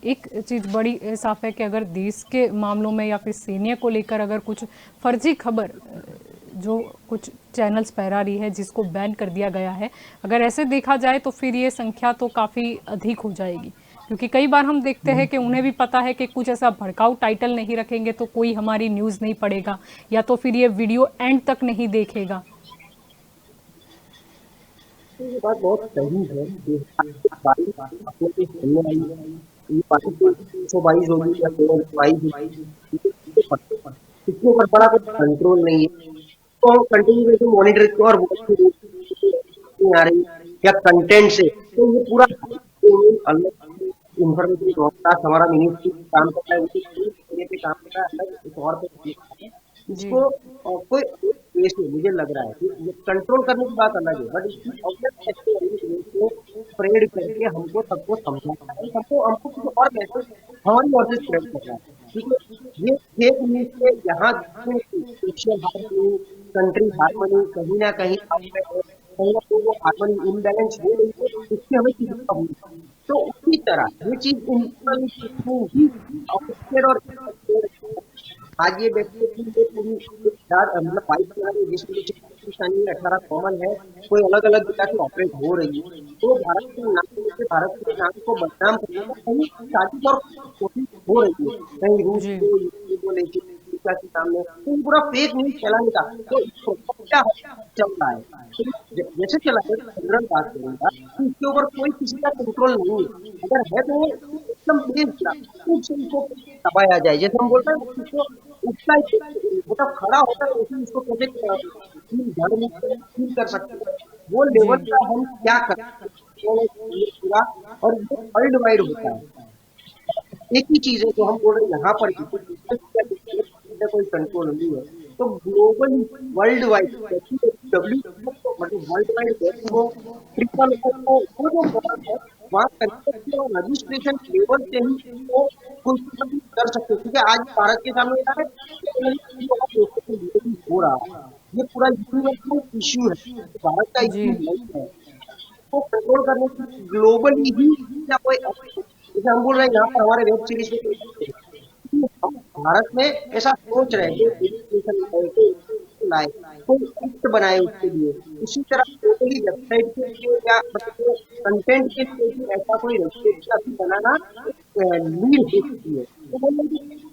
एक चीज़ बड़ी साफ है कि अगर देश के मामलों में या फिर सैन्य को लेकर अगर कुछ फर्जी खबर जो कुछ चैनल्स फैला रही है, जिसको बैन कर दिया गया है, अगर ऐसे देखा जाए तो फिर ये संख्या तो काफ़ी अधिक हो जाएगी। क्योंकि कई बार हम देखते हैं कि उन्हें भी पता है कि कुछ ऐसा भड़काऊ टाइटल नहीं रखेंगे तो कोई हमारी न्यूज़ नहीं पढ़ेगा, या तो फिर ये वीडियो एंड तक नहीं देखेगा। ये बात बहुत सही है कि 22 अपने के खेलने वाली, ये पार्टी को 122 होगी या 222 होगी, कितने पर बड़ा कुछ कंट्रोल नहीं है। तो हम कंटिन्यू मॉनिटर और नहीं आ रही या कंटेंट से, तो ये पूरा अलग इंफॉर्मेशन ब्रॉडकास्ट हमारा मिनिस्ट्री काम करता है, उसी पे काम करता है, अलग एक और पे जी इसको कोई केस में मुझे लग रहा है कि कंट्रोल करने की बात अलग है, बट इसकी स्प्रेड करके हमको सबको समझाना है, हमको कुछ और मैसेज हमारी ओर से स्प्रेड करना है। ठीक है, ये फेक न्यूज से यहाँ सोशल हार्मनी, कंट्री हार्मनी कहीं ना कहीं वो हार्मनी इम्बैलेंस हो रही है, इससे हमें चिंता हुई। तो इसी तरह ये चीज और आज ये देखते हैं कि ये पूरी मतलब 22 जिसमें 18 कॉमन है, कोई अलग अलग जगह से ऑपरेट हो रही है, तो भारत के नाम से भारत के नाम को बदनाम करने का कहीं साजिश और कोशिश हो रही है, कहीं रूस जी को यूक्रेन को लेके अमेरिका के सामने, तो ये पूरा फेक न्यूज फैलाने का तो क्या चल रहा है। तो जैसे चला है जनरल बात करूंगा कि इसके ऊपर कोई किसी का कंट्रोल नहीं है, अगर है तो वो एकदम खूब से इसको दबाया जाए, जैसे हम बोलते हैं इसको उठना ही मतलब खड़ा होता है उसी उसको कैसे जड़ में फील कर सकते हैं, वो जी लेवल का हम क्या करते हैं ये पूरा, और ये वर्ल्ड वाइड होता है। एक ही चीज है जो हम बोल रहे हैं यहाँ पर कोई कंट्रोल नहीं है, तो ग्लोबली वर्ल्ड वाइड डब्ल्यू मतलब वर्ल्ड वाइड वो ट्रिपल वो जो product है वहाँ कंस्ट्रक्शन और रजिस्ट्रेशन लेवल से ही वो कुछ कर सकते हैं, क्योंकि आज भारत के सामने क्या है हो रहा है, ये पूरा यूनिवर्सल इश्यू है, भारत का जी इश्यू नहीं है, को कंट्रोल करने की ग्लोबली ही या कोई जैसे हम बोल रहे हैं यहाँ पर हमारे वेब सीरीज में हम भारत में ऐसा सोच रहे हैं कि एजुकेशन लाए कोई एक्ट बनाए उसके लिए, उसी तरह ग्लोबली वेबसाइट के लिए या मतलब कंटेंट के लिए भी ऐसा कोई रेस्ट्रिक्शन अभी बनाना नीड हो चुकी है, तो वो लोग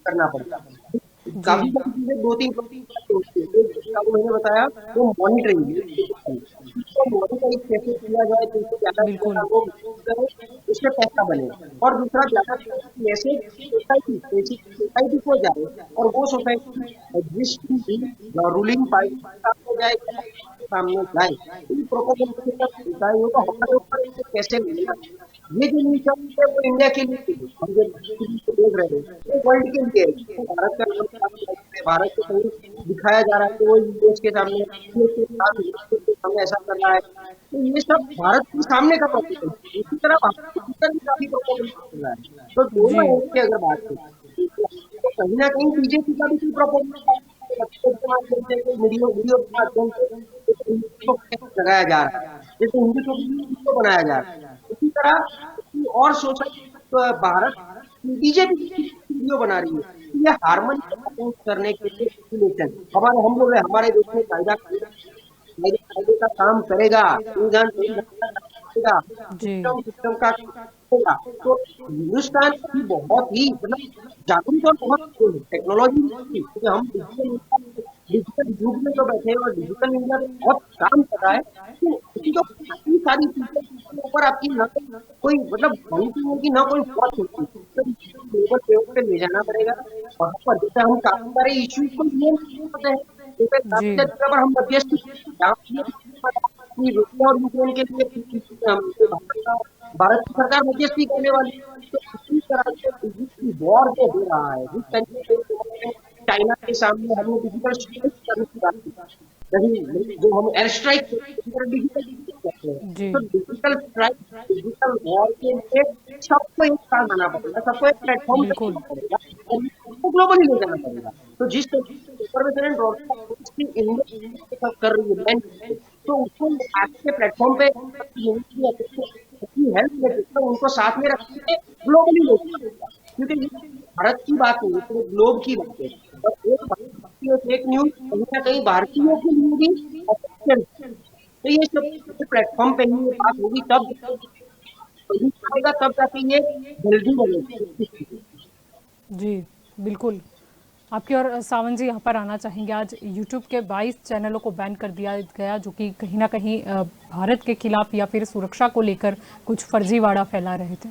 करना पड़ता है। जी काफी सारी चीजें दो तीन होती है, एक जिसका वो मैंने बताया वो मॉनिटरिंग मॉनिटरिंग कैसे किया जाए, जिससे ज्यादा से बिल्कुल ज्यादा लोग करे, उससे पैसा बने, और दूसरा ज्यादा से ज्यादा ऐसे सोसाइटी को जाए और वो सोसाइटी एग्जिस्टिंग रूलिंग पार्टी के सामने जाए, सामने जाए, इन प्रोपोगेंडा के साथ इकाइयों को हमारे ऊपर इसे कैसे लेना, ये जो न्यूज है वो इंडिया के लिए नहीं है। हम जो देख रहे हैं वो वर्ल्ड के लिए है, तो भारत का नाम सामने है, भारत को कहीं दिखाया जा रहा है कि वो यूएस के सामने सामने ऐसा कर रहा है, तो ये सब भारत के सामने का टॉपिक है, इसी तरह भारत के भीतर भी काफी प्रोपोगेंडा चल रहा है, तो जी दोनों एंड की अगर बात करें तो कहीं ना कहीं बीजेपी का भी प्रोपोगेंडा के माध्यम से वीडियो वीडियो के माध्यम से लगाया जा रहा है, जैसे हिंदी को बनाया जा रहा है, इसी तरह और सोशल भारत बीजेपी वीडियो बना रही है, ये हारमोनी करने के लिए हमारे हम लोग हमारे देश में कायदे का काम करेगा, संविधान करेगा, जी सिस्टम का होगा, तो हिंदुस्तान की बहुत ही मतलब जागरूक और बहुत टेक्नोलॉजी, क्योंकि हम डिजिटल युग में तो बैठे हैं और डिजिटल इंडिया में बहुत काम कर रहा है, तो इसकी तो काफी सारी चीजों के ऊपर आपकी न कोई मतलब बनती है कि न कोई वॉच होती है, तो ग्लोबल लेवल पे ले जाना पड़ेगा, वहाँ पर जैसे हम काफी सारे इश्यूज को नियंत्रित करते हैं, जैसे काफी जी सारी जगह पर हम मध्यस्थी रूसिया और यूक्रेन के लिए भारत की सरकार मध्यस्थी करने वाली है, तो इसी तरह से वॉर जो हो रहा है जिस तरीके से चाइना के सामने हमने डिजिटल स्ट्राइक करने की बात की, नहीं जो हम एयर स्ट्राइक डिजिटल करते हैं, जी तो डिजिटल स्ट्राइक डिजिटल वॉर के लिए सबको एक साथ आना पड़ेगा, सबको एक प्लेटफॉर्म पे बिल्कुल आना पड़ेगा और उसको ग्लोबली ले जाना पड़ेगा, तो जिस तरीके से इंडिया कर रही है तो उसको आज के प्लेटफॉर्म पे हेल्प लेके तो उनको साथ में रखते ग्लोबली ले जाना, क्योंकि ये भारत की बात नहीं है, ग्लोब की बात है, और एक भारतीय फेक न्यूज कहीं ना कहीं भारतीयों के लिए भी ऑफिशियल, तो ये सब प्लेटफॉर्म पे ही ये बात होगी तब आएगा, तब जाके ये जल्दी बनेगी। जी बिल्कुल। आपकी और सावन जी यहाँ पर आना चाहेंगे। आज यूट्यूब के 22 चैनलों को बैन कर दिया गया जो कि कहीं ना कहीं भारत के खिलाफ या फिर सुरक्षा को लेकर कुछ फर्जीवाड़ा फैला रहे थे।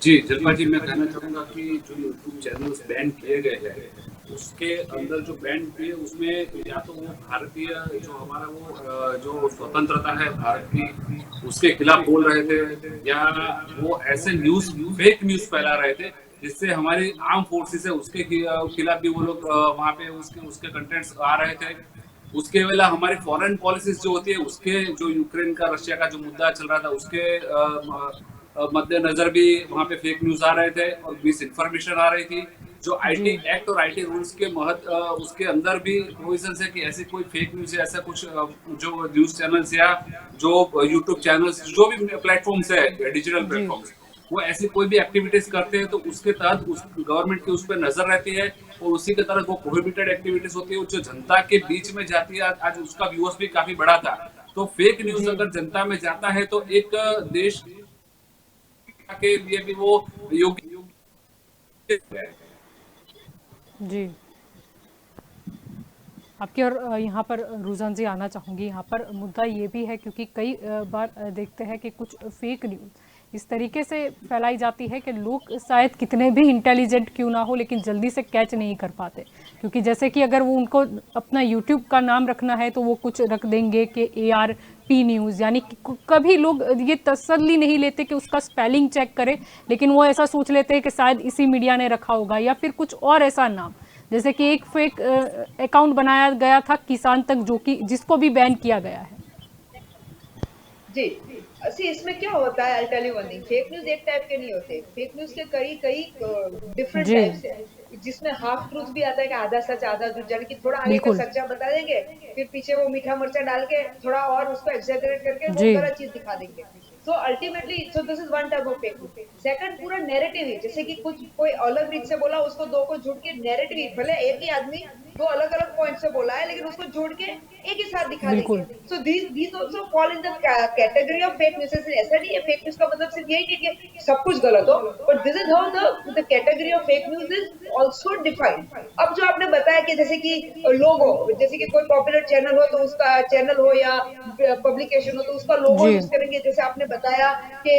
जी जलपा जी, मैं कहना चाहूँगा कि जो यूट्यूब चैनल्स बैन किए गए हैं उसके अंदर जो बैन किए उसमें या तो वो भारतीय जो हमारा वो जो स्वतंत्रता है भारत की उसके खिलाफ बोल रहे थे, या वो ऐसे न्यूज फेक न्यूज फैला रहे थे जिससे हमारी आर्म फोर्सेस है उसके खिलाफ भी वो लोग वहाँ पे उसके कंटेंट्स आ रहे थे। उसके अलावा हमारी फॉरेन पॉलिसीज जो होती है उसके जो यूक्रेन का रशिया का जो मुद्दा चल रहा था उसके मद्देनजर भी वहाँ पे फेक न्यूज आ रहे थे और मिस इन्फॉर्मेशन आ रही थी। जो आईटी एक्ट और आईटी रूल्स के उसके अंदर भी प्रोविजन है कि ऐसी कोई फेक न्यूज या ऐसा कुछ जो न्यूज चैनल्स या जो यूट्यूब चैनल्स जो भी प्लेटफॉर्म्स है डिजिटल प्लेटफॉर्म्स वो ऐसी कोई भी एक्टिविटीज करते हैं तो उसके तहत उस गवर्नमेंट की उस पर नजर रहती है और उसी के तहत वो प्रोहिबिटेड एक्टिविटीज होती है जो जनता के बीच में जाती है। आज उसका व्यूअर्स भी काफी बड़ा था। तो फेक न्यूज अगर जनता में जाता है तो एक देश के लिए भी वो योग्य है। जी, आपकी और यहाँ पर रुझान जी आना चाहूँगी। यहाँ पर मुद्दा ये भी है क्योंकि कई बार देखते हैं कि कुछ फेक न्यूज़ इस तरीके से फैलाई जाती है कि लोग शायद कितने भी इंटेलिजेंट क्यों ना हो लेकिन जल्दी से कैच नहीं कर पाते, क्योंकि जैसे कि अगर वो उनको अपना यूट्यूब का नाम रखना है तो वो कुछ रख देंगे कि ARP न्यूज़, यानी कि कभी लोग ये तसल्ली नहीं लेते कि उसका स्पेलिंग चेक करें, लेकिन वो ऐसा सोच लेते हैं कि शायद इसी मीडिया ने रखा होगा या फिर कुछ और ऐसा नाम। जैसे कि एक फेक अकाउंट बनाया गया था किसान तक, जो कि जिसको भी बैन किया गया है। जी, इसमें क्या होता है, I tell you one thing, fake news एक टाइप के नहीं होते। फेक न्यूज के कई डिफरेंट टाइप्स है, जिसमें हाफ ट्रूथ भी आता है कि आधा सच आधा झूठ, यानी कि थोड़ा आगे का सच्चा बता देंगे, फिर पीछे वो मीठा मिर्चा डाल के थोड़ा और उसको एक्सैजरेट करके वो गलत चीज दिखा देंगे। So ultimately this is one type of fake news. Second, पूरा नैरेटिव है, जैसे कि कुछ कोई अलग रीत से बोला, उसको दो को जोड़ के नैरेटिव, भले एक ही आदमी दो अलग अलग पॉइंट से बोला है लेकिन उसको जोड़ के एक ही साथ दिखा देंगे। So these also fall in the category of fake news. ऐसा नहीं है फेक न्यूज का मतलब सिर्फ यही नहीं कि सब कुछ गलत हो, but this is how the category of fake news is also defined. अब जो आपने बताया कि जैसे कि लोगो, जैसे कि कोई पॉपुलर चैनल हो तो उसका चैनल हो या पब्लिकेशन हो तो उसका लोगो यूज करेंगे, जैसे आपने बताया कि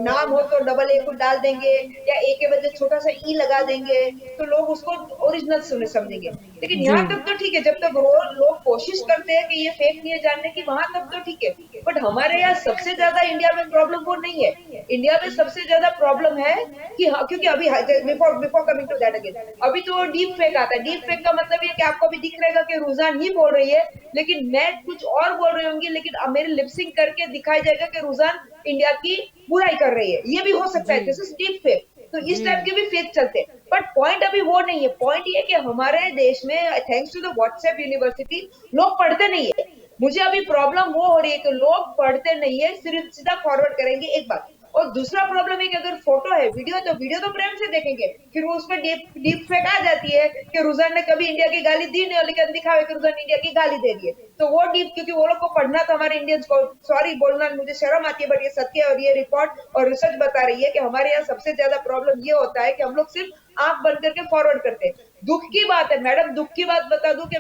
नाम हो तो डबल ए को डाल देंगे या ए के बदले छोटा सा ई लगा देंगे तो लोग उसको ओरिजिनल समझेंगे। लेकिन यहाँ तक तो ठीक है, जब तक लोग कोशिश करते हैं कि ये फेक नहीं है जानने की, वहां तक तो ठीक है। बट हमारे यहाँ सबसे ज्यादा इंडिया में प्रॉब्लम वो नहीं है। इंडिया में सबसे ज्यादा प्रॉब्लम है कि हाँ, क्योंकि अभी before coming to that again, अभी तो डीप फेक आता है। डीप फेक का मतलब ये कि आपको भी दिख रहेगा कि रुझान ही बोल रही है लेकिन मैं कुछ और बोल रही होंगी, लेकिन मेरे लिपसिंग करके दिखाई जाएगा कि रुझान इंडिया की बुराई कर रही है। ये भी हो सकता है, दिस इज डीप फेक। तो इस टाइप के भी फेक चलते हैं। बट पॉइंट अभी वो नहीं है। पॉइंट ये कि हमारे देश में thanks to the WhatsApp university लोग पढ़ते नहीं है। मुझे अभी प्रॉब्लम वो हो रही है कि लोग पढ़ते नहीं है, सिर्फ सीधा फॉरवर्ड करेंगे, एक बात। और दूसरा प्रॉब्लम है कि अगर फोटो है, वीडियो तो प्रेम से देखेंगे, फिर वो उसमें डीप फेक आ जाती है कि रुझान ने कभी इंडिया की गाली दी नहीं, लेकिन दिखावे कि रुझान इंडिया की गाली दे रही है। तो वो डीप, क्योंकि वो लोग को पढ़ना था, हमारे इंडियंस को, सॉरी बोलना मुझे शर्म आती है बट ये सत्य है और ये रिपोर्ट और रिसर्च बता रही है कि हमारे यहाँ सबसे ज्यादा प्रॉब्लम ये होता है कि हम लोग सिर्फ आंख बंद करके फॉरवर्ड करते हैं। दुख की बात है मैडम, दुख की बात बता दूं कि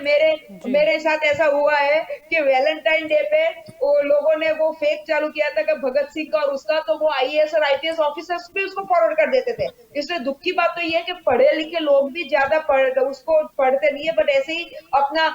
मेरे साथ ऐसा हुआ है कि वैलेंटाइन डे पे वो लोगों ने वो फेक चालू किया था कि भगत सिंह का और उसका, तो वो IAS और IPS ऑफिसर्स भी उसको फॉरवर्ड कर देते थे। इसलिए दुख की बात तो ये है कि पढ़े लिखे लोग भी ज्यादा उसको पढ़ते नहीं है, बट ऐसे ही अपना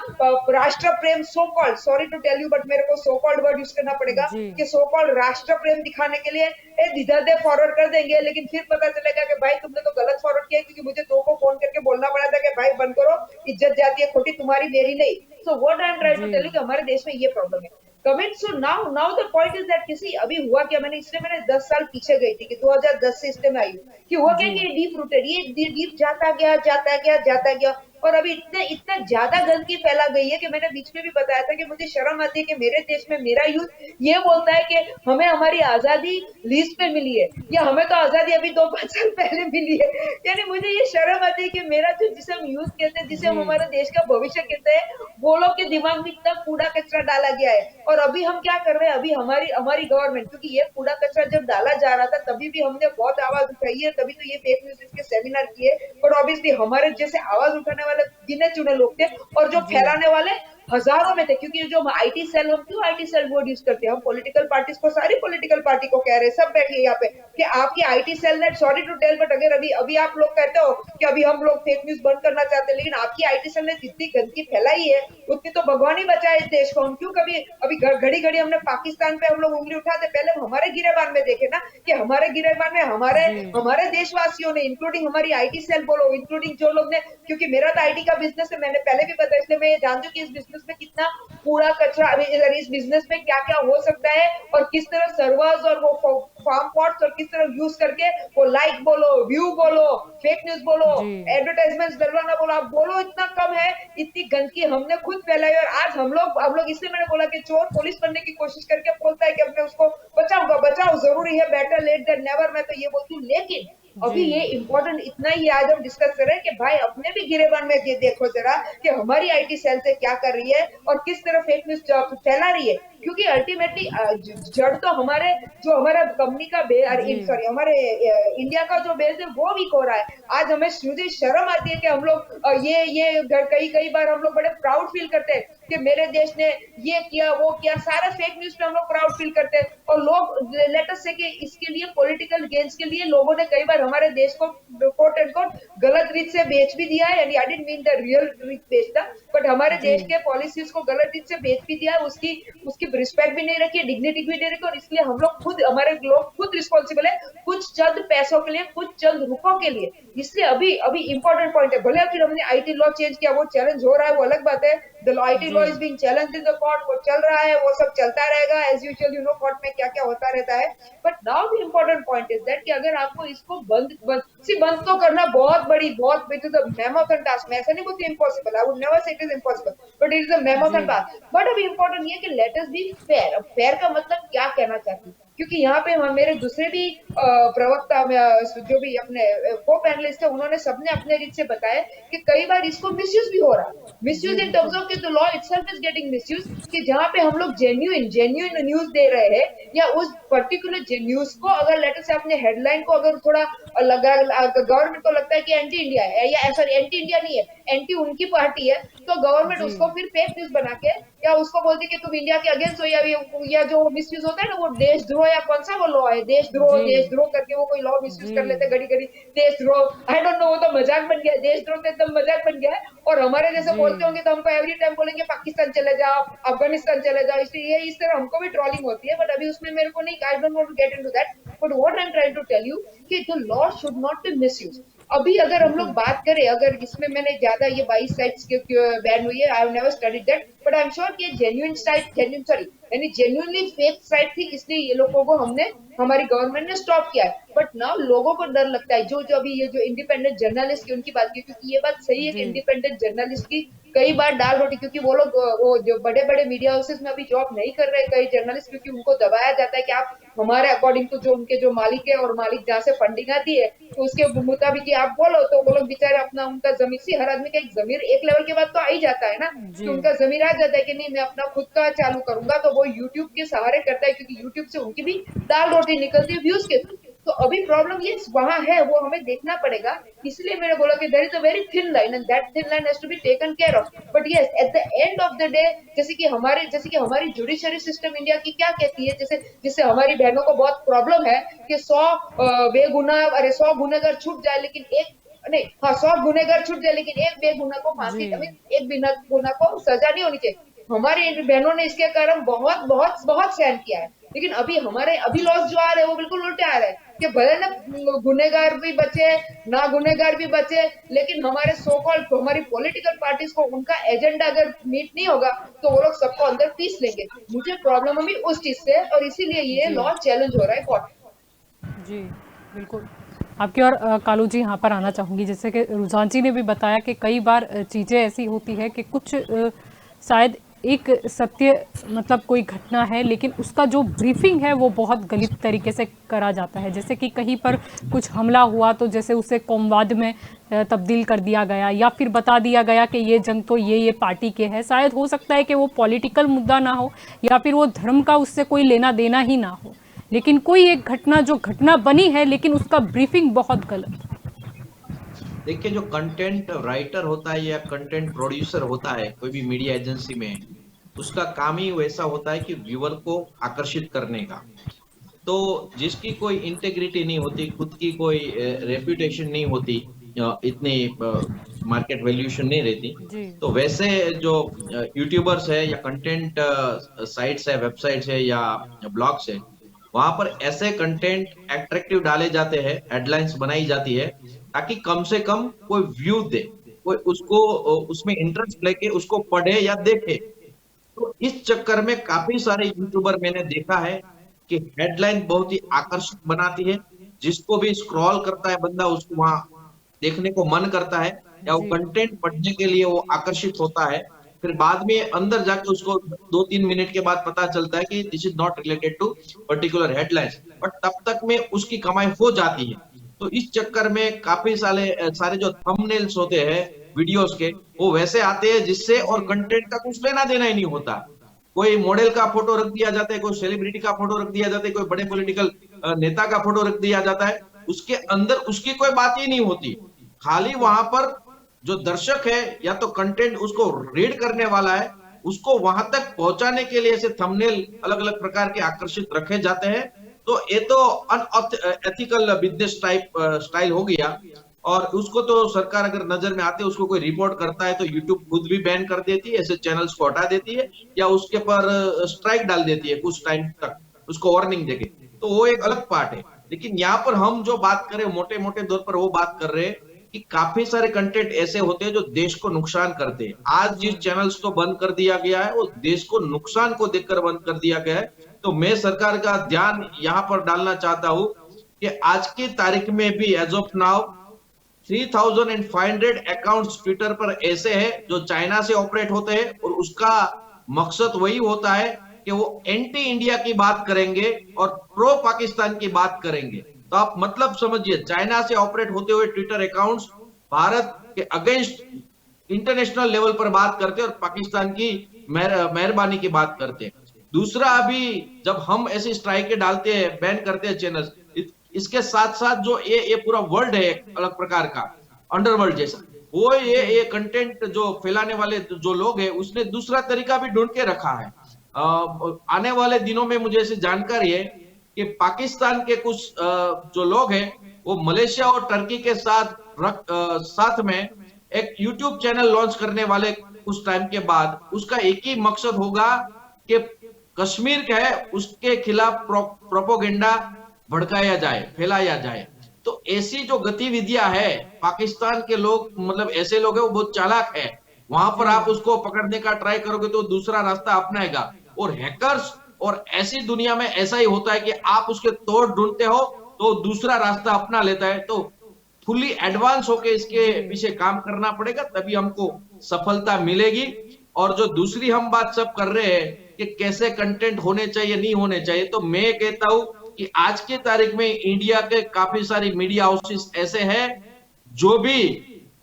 राष्ट्र प्रेम, so called, sorry to tell you but मेरे को सो कॉल्ड वर्ड यूज करना पड़ेगा कि सो कॉल्ड राष्ट्र प्रेम दिखाने के लिए इधर दे फॉरवर्ड कर देंगे, लेकिन फिर पता चलेगा कि भाई तुमने तो गलत फॉरवर्ड किया, क्योंकि मुझे दो को फोन करके बोलना पड़ा था कि भाई बंद करो, इज्जत जाती है खोटी, तुम्हारी मेरी नहीं। So what I am trying to tell you कि हमारे देश में ये प्रॉब्लम है। Coming so now the point is that किसी अभी हुआ क्या, मैंने 10 साल पीछे गई थी कि 2010 से इसमें में आई कि हुआ क्या कि डीप रूटेड, ये डीप जाता गया और अभी इतना ज्यादा गंदगी फैला गई है कि मैंने बीच में भी बताया था कि मुझे शर्म आती है कि मेरे देश में मेरा यूथ ये बोलता है कि हमें हमारी आजादी लीज पे मिली है या हमें तो आजादी अभी 2-5 साल पहले मिली है। यानी मुझे ये शर्म आती है कि मेरा जिसे हम यूथ कहते हैं, जिसे हम हमारे देश का भविष्य कहते हैं, वो लोग के दिमाग में इतना कूड़ा कचरा डाला गया है। और अभी हम क्या कर रहे हैं, अभी हमारी गवर्नमेंट, क्योंकि ये कूड़ा कचरा जब डाला जा रहा था तभी भी हमने बहुत आवाज उठाई है, तभी तो ये फेक न्यूज के सेमिनार किए, और ऑब्वियसली हमारे जैसे आवाज उठाने वाले गिने चुने लोग थे और जो फैलाने वाले हजारों में थे। क्योंकि जो आईटी सेल, हम क्यों आईटी सेल वर्ड यूज करते हैं, हम पॉलिटिकल पार्टीज को, सारी पॉलिटिकल पार्टी को कह रहे हैं, सब बैठिए यहाँ पे कि आपकी आईटी सेल ने, सॉरी टू टेल बट अगर अभी आप लोग कहते हो कि अभी हम लोग फेक न्यूज बंद करना चाहते हैं, लेकिन आपकी आईटी सेल ने जितनी गंदगी फैलाई है उतनी तो भगवान ही बचाए इस देश को। हम क्यों कभी अभी घड़ी हमने पाकिस्तान पे हम लोग उंगली उठाते, पहले हमारे गिरेबान में देखे ना कि हमारे गिरेबान में हमारे देशवासियों ने, इंक्लूडिंग हमारी आईटी सेल बोलो, इंक्लूडिंग जो लोग ने, क्योंकि मेरा तो आईटी का बिजनेस है, मैंने पहले भी बताया, इसलिए मैं ये जानती हूँ कि इस बिजनेस में कितना कूड़ा कचरा, इस बिजनेस में क्या क्या हो सकता है और किस तरह सर्वर्स और वो फार्म पॉट्स और किस तरह यूज करके वो लाइक बोलो, व्यू बोलो, फेक न्यूज बोलो, जी। एडवर्टाइजमेंट डलवाना बोलो, आप बोलो इतना कम है, इतनी गंदगी हमने खुद फैलाई और आज हम लोग इसलिए मैंने बोला कि चोर पुलिस बनने की कोशिश करके बोलता है कि अपने उसको बचाऊंगा, बचाओ जरूरी है, बेटर लेट देन नेवर, मैं तो ये बोलती हूँ। लेकिन अभी जी। ये इम्पोर्टेंट इतना ही आज हम डिस्कस कर रहे हैं कि भाई अपने भी गिरेबान में ये देखो जरा कि हमारी आईटी सेल से क्या कर रही है और किस तरह फेक न्यूज फैला रही है, क्योंकि अल्टीमेटली जड़ तो हमारा कंपनी का जी। सॉरी हमारे इंडिया का जो बेस है वो वीक हो रहा है। आज हमें मुझे शर्म आती है कि हम लोग ये कई बार हम लोग बड़े प्राउड फील करते हैं कि मेरे देश ने ये किया वो किया, सारे फेक न्यूज पे हम लोग प्राउड फील करते हैं और लोग लेट अस से कि इसके लिए पॉलिटिकल गेन्स के लिए लोगों ने कई बार हमारे देश को कोट एंड कोट गलत रीत से बेच भी दिया है, I didn't mean the real रीत बेचना, बट हमारे जी। देश के पॉलिसीज को गलत रीत से बेच भी दिया है, उसकी रिस्पेक्ट भी नहीं रखी, डिग्निटी भी नहीं रखी, और इसलिए हम लोग खुद हमारे लोग खुद रिस्पॉन्सिबल है कुछ चंद पैसों के लिए, कुछ चंद रुपयों के लिए। इसलिए अभी इंपॉर्टेंट पॉइंट है, भले फिर हमने आईटी लॉ चेंज किया, वो चैलेंज हो रहा है, वो अलग बात है, the IT law is being challenged in the court, वो चल रहा है, वो सब चलता रहेगा as usual, you know court में क्या क्या होता रहता है। But now the important point is that कि अगर आपको इसको बंद तो करना बहुत it is a mammoth task, मैं ऐसा नहीं बोलती impossible, I would never say it is impossible, but it is a mammoth task. But अभी इम्पोर्टेंट ये कि लेट अस बी फेयर। अब फेयर का मतलब क्या कहना चाहती हूँ, क्योंकि यहाँ पे मेरे दूसरे भी प्रवक्ता जो भी अपने को पैनलिस्ट है, उन्होंने सबने अपने रीत से बताया कि कई बार इसको मिसयूज भी हो रहा है, मिसयूज इन टर्म्स ऑफ कि the law itself is getting misuse, कि जहाँ पे हम लोग जेन्युइन न्यूज दे रहे हैं या उस पर्टिकुलर न्यूज को अगर लेटर से अपने हेडलाइन को अगर थोड़ा लगा, गवर्नमेंट को लगता है कि एंटी इंडिया है या सॉरी एंटी इंडिया नहीं है, एंटी उनकी पार्टी है, तो गवर्नमेंट जी। उसको फिर फेक न्यूज बना के या उसको बोलती कि तुम इंडिया के अगेंस्ट हो, या जो मिसयूज होता है ना वो देशद्रोह, या कौन सा वो लॉ है जी। देशद्रोह करके वो कोई लॉ मिसयूज कर जी। लेते घड़ी घड़ी, देशद्रोह, आई डोंट नो, वो तो मजाक बन गया है, देशद्रोह तो एकदम मजाक बन गया है। और हमारे जैसे जी। बोलते होंगे तो हमको एवरी टाइम बोलेंगे पाकिस्तान चले जाओ, अफगानिस्तान चले जाओ, इसलिए इस तरह हमको भी ट्रोलिंग होती है, बट अभी उसमें मेरे को नहीं, I don't want to get into that, but what I am trying to tell you कि the law should not be misuse. अभी अगर हम लोग बिल्कुल। बात करें, अगर इसमें मैंने ज्यादा ये 22 साइट्स के बैन हुई है, I have never studied that, but I am sure कि यानी जेन्युइनली फेक साइट थी, इसलिए ये लोगों को हमारी गवर्नमेंट ने स्टॉप किया है। बट नाउ लोगों को डर लगता है, जो अभी ये जो इंडिपेंडेंट जर्नलिस्ट की उनकी बात की, क्योंकि ये बात सही है कि जी। इंडिपेंडेंट जर्नलिस्ट की कई बार दाल रोटी, क्योंकि वो लोग वो जो बड़े बड़े मीडिया हाउसेस में अभी जॉब नहीं कर रहे कई जर्नलिस्ट, क्योंकि उनको दबाया जाता है कि आप हमारे अकॉर्डिंग टू जो उनके जो मालिक है और मालिक जहाँ से फंडिंग आती है तो उसके मुताबिक ही आप बोलो, तो वो लोग बेचारे अपना उनका जमीर, सी हर आदमी का एक जमीर एक लेवल के बाद तो आ ही जाता है ना, जी। कि उनका जमीर आ जाता है कि नहीं मैं अपना खुद का चालू करूंगा, तो वो यूट्यूब के सहारे करता है, क्योंकि यूट्यूब से उनकी भी दाल रोटी निकलती है व्यूज के थ्रू। तो अभी प्रॉब्लम ये वहां है, वो हमें देखना पड़ेगा, इसलिए मैंने बोला कि there is a very thin line and that thin line has to be taken care of. But yes, at the end of the day, जैसे कि हमारी जुडिशरी सिस्टम इंडिया की क्या कहती है, जिससे हमारी बहनों को बहुत प्रॉब्लम है कि 100 गुनहगार छूट जाए लेकिन एक नहीं, हाँ 100 गुनहगार छूट जाए लेकिन एक बेगुनाह को फांसी, जी। एक बिना गुनाह को सजा नहीं होनी चाहिए। हमारी बहनों ने इसके कारण बहुत बहुत बहुत सहन किया है, लेकिन अभी लॉस जो आ रहे हैं वो बिल्कुल उल्टे आ रहे हैं कि भले ना गुनहगार भी बचे ना गुनहगार भी बचे, लेकिन हमारे सो कॉल्ड हमारी पॉलिटिकल पार्टीज को उनका एजेंडा अगर मीट नहीं होगा तो वो लोग सबको अंदर पीस लेंगे। मुझे प्रॉब्लम अभी उस चीज से, और इसीलिए ये जी। लॉ चैलेंज हो रहा है कोर्ट। जी बिल्कुल। आपकी और कालू जी यहाँ पर आना चाहूँगी, जैसे कि रुझान जी ने भी बताया कि कई बार चीज़ें ऐसी होती है कि कुछ शायद एक सत्य मतलब कोई घटना है लेकिन उसका जो ब्रीफिंग है वो बहुत गलत तरीके से करा जाता है। जैसे कि कहीं पर कुछ हमला हुआ तो जैसे उसे कौमवाद में तब्दील कर दिया गया या फिर बता दिया गया कि ये जंग तो ये पार्टी के है। शायद हो सकता है कि वो पॉलिटिकल मुद्दा ना हो या फिर वो धर्म का उससे कोई लेना देना ही ना हो, लेकिन कोई एक घटना बनी है लेकिन उसका ब्रीफिंग बहुत गलत। देखिए, जो कंटेंट राइटर होता है या कंटेंट प्रोड्यूसर होता है कोई भी मीडिया एजेंसी में, उसका काम ही वैसा होता है कि व्यूअर को आकर्षित करने का। तो जिसकी कोई इंटेग्रिटी नहीं होती, खुद की कोई रेप्यूटेशन नहीं होती, इतनी मार्केट वैल्यूएशन नहीं रहती, जी। तो वैसे जो यूट्यूबर्स है या कंटेंट साइट्स है, वेबसाइट्स है या ब्लॉग्स है, वहां पर ऐसे कंटेंट अट्रैक्टिव डाले जाते हैं, हेडलाइंस बनाई जाती है ताकि कम से कम कोई व्यू दे। कोई उसको उसमें इंटरेस्ट लेके उसको पढ़े या देखे। तो इस चक्कर में काफी सारे यूट्यूबर मैंने देखा है कि हेडलाइन बहुत ही आकर्षक बनाती है, जिसको भी स्क्रॉल करता है बंदा उसको वहां देखने को मन करता है, या वो जी। कंटेंट पढ़ने के लिए वो आकर्षित होता है। फिर बाद में अंदर जाके उसको 2-3 मिनट के बाद पता चलता है कि this is not related to particular headlines, but तब तक में उसकी कमाई हो जाती है। तो इस चक्कर में काफी सारे जो थंबनेल्स होते हैं वीडियोस के, वो वैसे आते हैं जिससे और कंटेंट का कुछ लेना देना ही नहीं होता। कोई मॉडल का फोटो रख दिया जाता है, कोई सेलिब्रिटी का फोटो रख दिया जाता है, कोई बड़े पॉलिटिकल नेता का फोटो रख दिया जाता है, उसके अंदर उसकी कोई बात ही नहीं होती। खाली वहां पर जो दर्शक है या तो कंटेंट उसको रीड करने वाला है, उसको वहां तक पहुंचाने के लिए ऐसे थंबनेल अलग अलग प्रकार के आकर्षित रखे जाते हैं। तो ये तो अनएथिकल बिजनेस टाइप स्टाइल हो गया, और उसको तो सरकार अगर नजर में आते उसको कोई रिपोर्ट करता है तो यूट्यूब खुद भी बैन कर देती है, ऐसे चैनल्स को हटा देती है, या उसके पर स्ट्राइक डाल देती है कुछ टाइम तक, उसको वार्निंग देके। तो वो एक अलग पार्ट है। लेकिन यहाँ पर हम जो बात कर रहे हैं, मोटे मोटे तौर पर वो बात कर रहे हैं कि काफी सारे कंटेंट ऐसे होते हैं जो देश को नुकसान करते हैं। आज जिस चैनल्स को बंद कर दिया गया है वो देश को नुकसान को देखकर बंद कर दिया गया है। तो मैं सरकार का ध्यान यहाँ पर डालना चाहता हूँ कि आज की तारीख में भी as of now 3500 accounts Twitter पर ऐसे हैं जो चाइना से ऑपरेट होते हैं, और उसका मकसद वही होता है कि वो एंटी इंडिया की बात करेंगे और प्रो पाकिस्तान की बात करेंगे। तो आप मतलब समझिए, चाइना से ऑपरेट होते हुए ट्विटर अकाउंट्स भारत के अगेंस्ट इंटरनेशनल लेवल पर बात करते हैं और पाकिस्तान की मेहरबानी की बात करते हैं। दूसरा, अभी जब हम ऐसी स्ट्राइक डालते हैं, बैन करते हैं चैनल्स, इसके साथ साथ जो ये पूरा वर्ल्ड है एक अलग प्रकार का अंडरवर्ल्ड जैसा, वो ये कंटेंट जो फैलाने वाले जो लोग हैं उसने दूसरा तरीका भी ढूंढ के रखा है। आने वाले दिनों में मुझे ऐसी जानकारी है कि पाकिस्तान के कुछ जो लोग हैं वो मलेशिया और टर्की के साथ में एक यूट्यूब चैनल लॉन्च करने वाले कुछ टाइम के बाद। उसका एक ही मकसद होगा कि कश्मीर का है उसके खिलाफ प्रोपोगेंडा भड़काया जाए, फैलाया जाए। तो ऐसी जो गतिविधियां है, पाकिस्तान के लोग मतलब ऐसे लोग हैं वो बहुत चालाक है, वहां पर आप उसको पकड़ने का ट्राई करोगे तो दूसरा रास्ता अपनाएगा। और हैकर्स और ऐसी दुनिया में ऐसा ही होता है कि आप उसके तोड़ ढूंढते हो तो दूसरा रास्ता अपना लेता है। तो फुली एडवांस होके इसके पीछे काम करना पड़ेगा, तभी हमको सफलता मिलेगी। और जो दूसरी हम बात सब कर रहे हैं कि कैसे कंटेंट होने चाहिए नहीं होने चाहिए, तो मैं कहता हूं कि आज की तारीख में इंडिया के काफी सारी मीडिया हाउसेस ऐसे हैं जो भी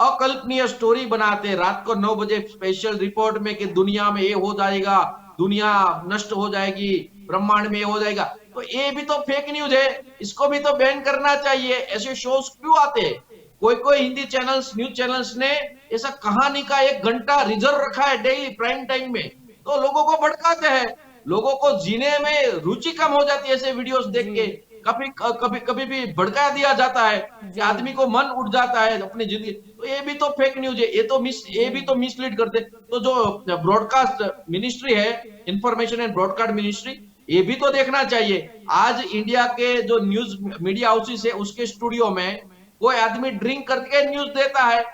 अकल्पनीय स्टोरी बनाते हैं रात को 9 बजे स्पेशल रिपोर्ट में कि दुनिया में ये हो जाएगा, दुनिया नष्ट हो जाएगी, ब्रह्मांड में ये हो जाएगा। तो ये भी तो फेक न्यूज है, इसको भी तो बैन करना चाहिए। ऐसे शोज क्यों आते हैं? कोई हिंदी चैनल्स, न्यूज चैनल्स ने ऐसा कहानी का 1 घंटा रिजर्व रखा है डेली प्राइम टाइम में, तो लोगों को भड़काते हैं, लोगों को जीने में रुचि कम हो जाती है ऐसे वीडियोस देख के। कभी भी भड़का दिया जाता है कि आदमी को मन उठ जाता है अपनी जिंदगी। तो ये भी तो फेक न्यूज है, ये भी तो मिसलीड करते। तो जो ब्रॉडकास्ट मिनिस्ट्री है, इंफॉर्मेशन एंड ब्रॉडकास्ट मिनिस्ट्री, ये भी तो देखना चाहिए। आज इंडिया के जो न्यूज मीडिया हाउसेस है उसके स्टूडियो में कोई आदमी ड्रिंक करके न्यूज देता है,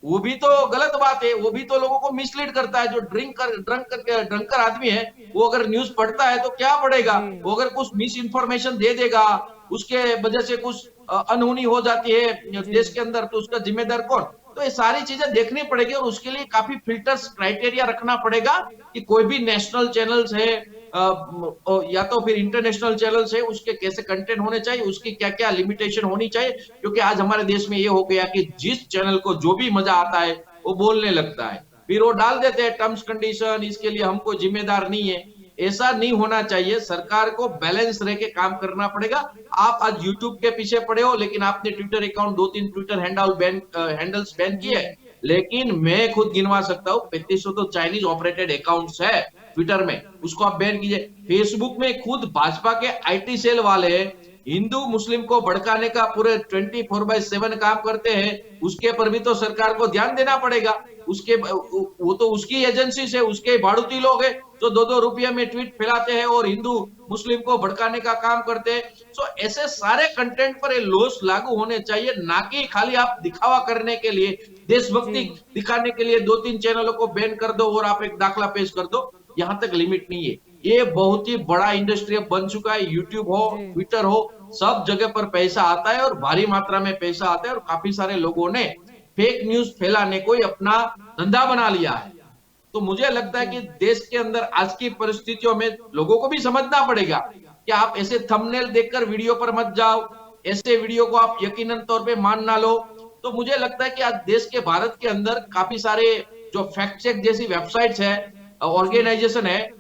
वो भी तो गलत बात है, वो भी तो लोगों को मिसलीड करता है। जो ड्रंकर आदमी है वो अगर न्यूज पढ़ता है तो क्या पढ़ेगा? वो अगर कुछ मिस इन्फॉर्मेशन दे देगा, उसके वजह से कुछ अनहोनी हो जाती है देश के अंदर, तो उसका जिम्मेदार कौन? तो ये सारी चीजें देखनी पड़ेगी और उसके लिए काफी फिल्टर्स, क्राइटेरिया रखना पड़ेगा कि कोई भी नेशनल चैनल्स है या तो फिर इंटरनेशनल चैनल्स है, उसके कैसे कंटेंट होने चाहिए, उसकी क्या क्या लिमिटेशन होनी चाहिए। क्योंकि आज हमारे देश में ये हो गया कि जिस चैनल को जो भी मजा आता है वो बोलने लगता है, फिर वो डाल देते हैं टर्म्स कंडीशन, इसके लिए हमको जिम्मेदार नहीं है। ऐसा नहीं होना चाहिए, सरकार को बैलेंस रह के काम करना पड़ेगा। आप आज यूट्यूब के पीछे पड़े हो, लेकिन आपने Twitter account 2-3 Twitter handles ban किए, लेकिन मैं खुद गिनवा सकता हूँ 3500 तो चाइनीज ऑपरेटेड अकाउंट्स है ट्विटर में, उसको आप बैन कीजिए। फेसबुक में खुद भाजपा के आईटी सेल वाले हिंदू मुस्लिम को भड़काने का पूरे 24/7 काम करते हैं, उसके पर भी तो सरकार को ध्यान देना पड़ेगा। वो तो उसकी एजेंसी से, उसके भाड़ूती लोग हैं जो 2-2 रुपये में ट्वीट फैलाते हैं और हिंदू मुस्लिम को भड़काने का काम करते हैं। सो ऐसे सारे कंटेंट पर ये लॉस लागू होने चाहिए, ना कि खाली आप दिखावा करने के लिए देशभक्ति जी। दिखाने के लिए 2-3 चैनलों को बैन कर दो और आप एक दाखला पेश कर दो, यहां तक लिमिट नहीं है। ये बहुत ही बड़ा इंडस्ट्री अब बन चुका है। यूट्यूब हो, जी। ट्विटर हो, सब जगह पर पैसा आता है और भारी मात्रा में पैसा आता है और काफी सारे लोगों ने फेक न्यूज फैलाने को ही अपना धंधा बना लिया है। तो मुझे लगता है कि देश के अंदर आज की परिस्थितियों में लोगों को भी समझना पड़ेगा कि आप ऐसे थंबनेल देखकर वीडियो पर मत जाओ, ऐसे वीडियो को आप यकीनन तौर पे मान ना लो। तो मुझे लगता है कि आज देश के भारत के अंदर काफी सारे जो फैक्ट चेक जैसी वेबसाइट्स है, ऑर्गेनाइजेशन है,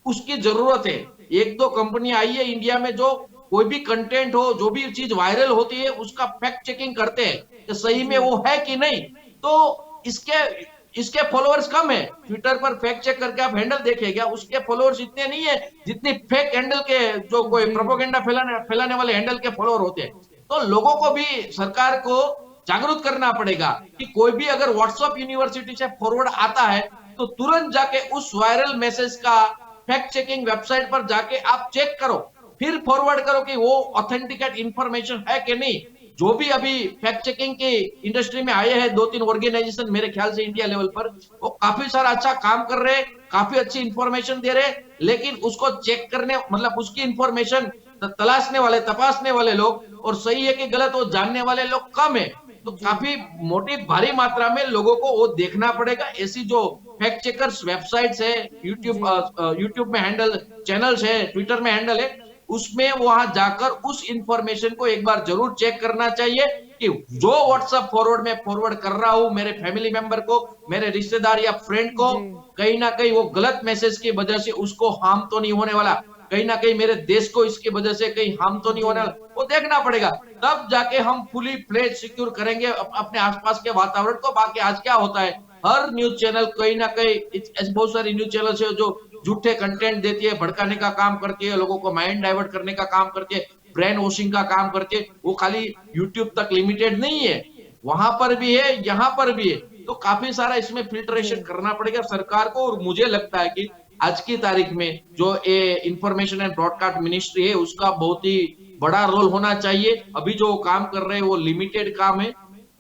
उसकी जरूरत है। एक दो कंपनी आई है इंडिया में जो कोई भी कंटेंट हो, जो भी चीज वायरल होती है, उसका फैक्ट चेकिंग करते हैं कि सही में वो है कि नहीं। तो इसके इसके फॉलोअर्स कम है। ट्विटर पर फैक्ट चेक करके आप हैंडल देखेगा, उसके फॉलोअर्स इतने नहीं है जितने फेक हैंडल के जो कोई जी। प्रोपोगेंडा फैलाने वाले हैंडल के फॉलोअर होते हैं। तो लोगों को भी, सरकार को जागरूक करना पड़ेगा कि कोई भी अगर व्हाट्सएप यूनिवर्सिटी से फॉरवर्ड आता है तो तुरंत जाके उस वायरल मैसेज का फैक्ट चेकिंग वेबसाइट पर जाके आप चेक करो, फिर फॉरवर्ड करो कि वो ऑथेंटिकेट इंफॉर्मेशन है कि नहीं। जो भी अभी फैक्ट चेकिंग की इंडस्ट्री में आए हैं 2-3 ऑर्गेनाइजेशन, मेरे ख्याल से इंडिया लेवल पर, वो काफी सारा अच्छा काम कर रहे हैं, काफी अच्छी इंफॉर्मेशन दे रहे हैं, लेकिन उसको चेक करने, मतलब उसकी इंफॉर्मेशन तलाशने वाले, तपासने वाले लोग और सही है कि गलत वो जानने वाले लोग कम है। तो काफी मोटी भारी मात्रा में लोगों को वो देखना पड़ेगा। ऐसी जो फैक्ट चेकर्स वेबसाइट्स है, यूट्यूब में हैंडल चैनल्स है, ट्विटर में हैंडल है, उसमें वहां जाकर उस इंफॉर्मेशन को एक बार जरूर चेक करना चाहिए कि जो व्हाट्सएप फॉरवर्ड में फॉरवर्ड कर रहा हूं मेरे फैमिली मेंबर को, मेरे रिश्तेदार या फ्रेंड को, जी। कहीं ना कहीं वो गलत मैसेज की वजह से उसको हार्म तो नहीं होने वाला, कहीं ना कहीं मेरे देश को इसकी वजह से कहीं हार्म तो नहीं होने वाला, वो देखना पड़ेगा। तब जाके हम फुली फ्लेज सिक्योर करेंगे अपने आसपास के वातावरण को। बाकी आज क्या होता है, हर न्यूज चैनल कहीं ना कहीं, ऐसे बहुत सारी न्यूज चैनल है जो झूठे कंटेंट देती है, भड़काने का काम करती है, लोगों को माइंड डाइवर्ट करने का काम करती है, ब्रेन वॉशिंग का काम करती है। वो खाली यूट्यूब तक लिमिटेड नहीं है, वहां पर भी है, यहाँ पर भी है। तो काफी सारा इसमें फिल्ट्रेशन करना पड़ेगा सरकार को। और मुझे लगता है कि आज की तारीख में जो ये इंफॉर्मेशन एंड ब्रॉडकास्ट मिनिस्ट्री है, उसका बहुत ही बड़ा रोल होना चाहिए। अभी जो काम कर रहे हैं वो लिमिटेड काम है,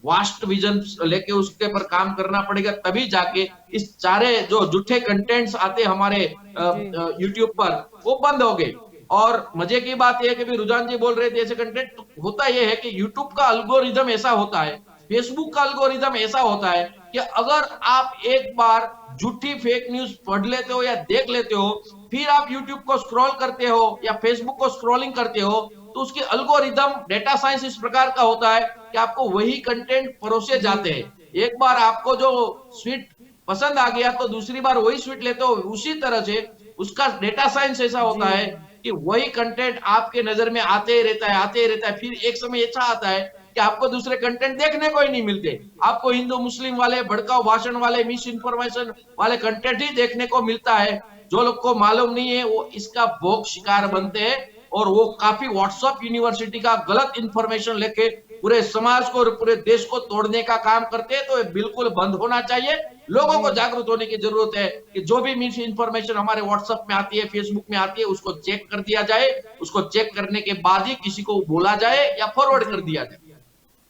वास्ट विजन लेके उसके पर काम करना पड़ेगा, तभी जाके इस सारे जो झूठे कंटेंट्स आते हमारे यूट्यूब पर वो बंद हो गए। और मजे की बात यह है कि भी रुझान जी बोल रहे थे ऐसे कंटेंट, होता यह है कि यूट्यूब का अल्गोरिदम ऐसा होता है, फेसबुक का अल्गोरिदम ऐसा होता है कि अगर आप एक बार झूठी फेक न्यूज पढ़ लेते हो या देख लेते हो, फिर आप यूट्यूब को स्क्रॉल करते हो या फेसबुक को स्क्रॉलिंग करते हो, तो उसकी अल्गोरिदम, डेटा साइंस इस प्रकार का होता है कि आपको वही कंटेंट परोसे जाते हैं। एक बार आपको जो स्वीट पसंद आ गया तो दूसरी बार वही स्वीट लेते हो। उसी तरह से उसका डेटा साइंस ऐसा होता है कि वही कंटेंट आपके नजर में आते ही रहता है, आते ही रहता है। फिर एक समय ऐसा आता है कि आपको दूसरे कंटेंट देखने को ही नहीं मिलते, आपको हिंदू मुस्लिम वाले, भड़काऊ भाषण वाले, मिस इन्फॉर्मेशन वाले कंटेंट ही देखने को मिलता है। जो लोग को मालूम नहीं है वो इसका भोग शिकार बनते हैं और वो काफी व्हाट्सएप यूनिवर्सिटी का गलत इंफॉर्मेशन लेके पूरे समाज को और पूरे देश को तोड़ने का काम करते हैं। तो ये बिल्कुल बंद होना चाहिए। लोगों को जागरूक होने की जरूरत है कि जो भी मिस इन्फॉर्मेशन हमारे व्हाट्सएप में आती है, फेसबुक में आती है, उसको चेक कर दिया जाए। उसको चेक करने के बाद ही किसी को बोला जाए या फॉरवर्ड कर दिया जाए।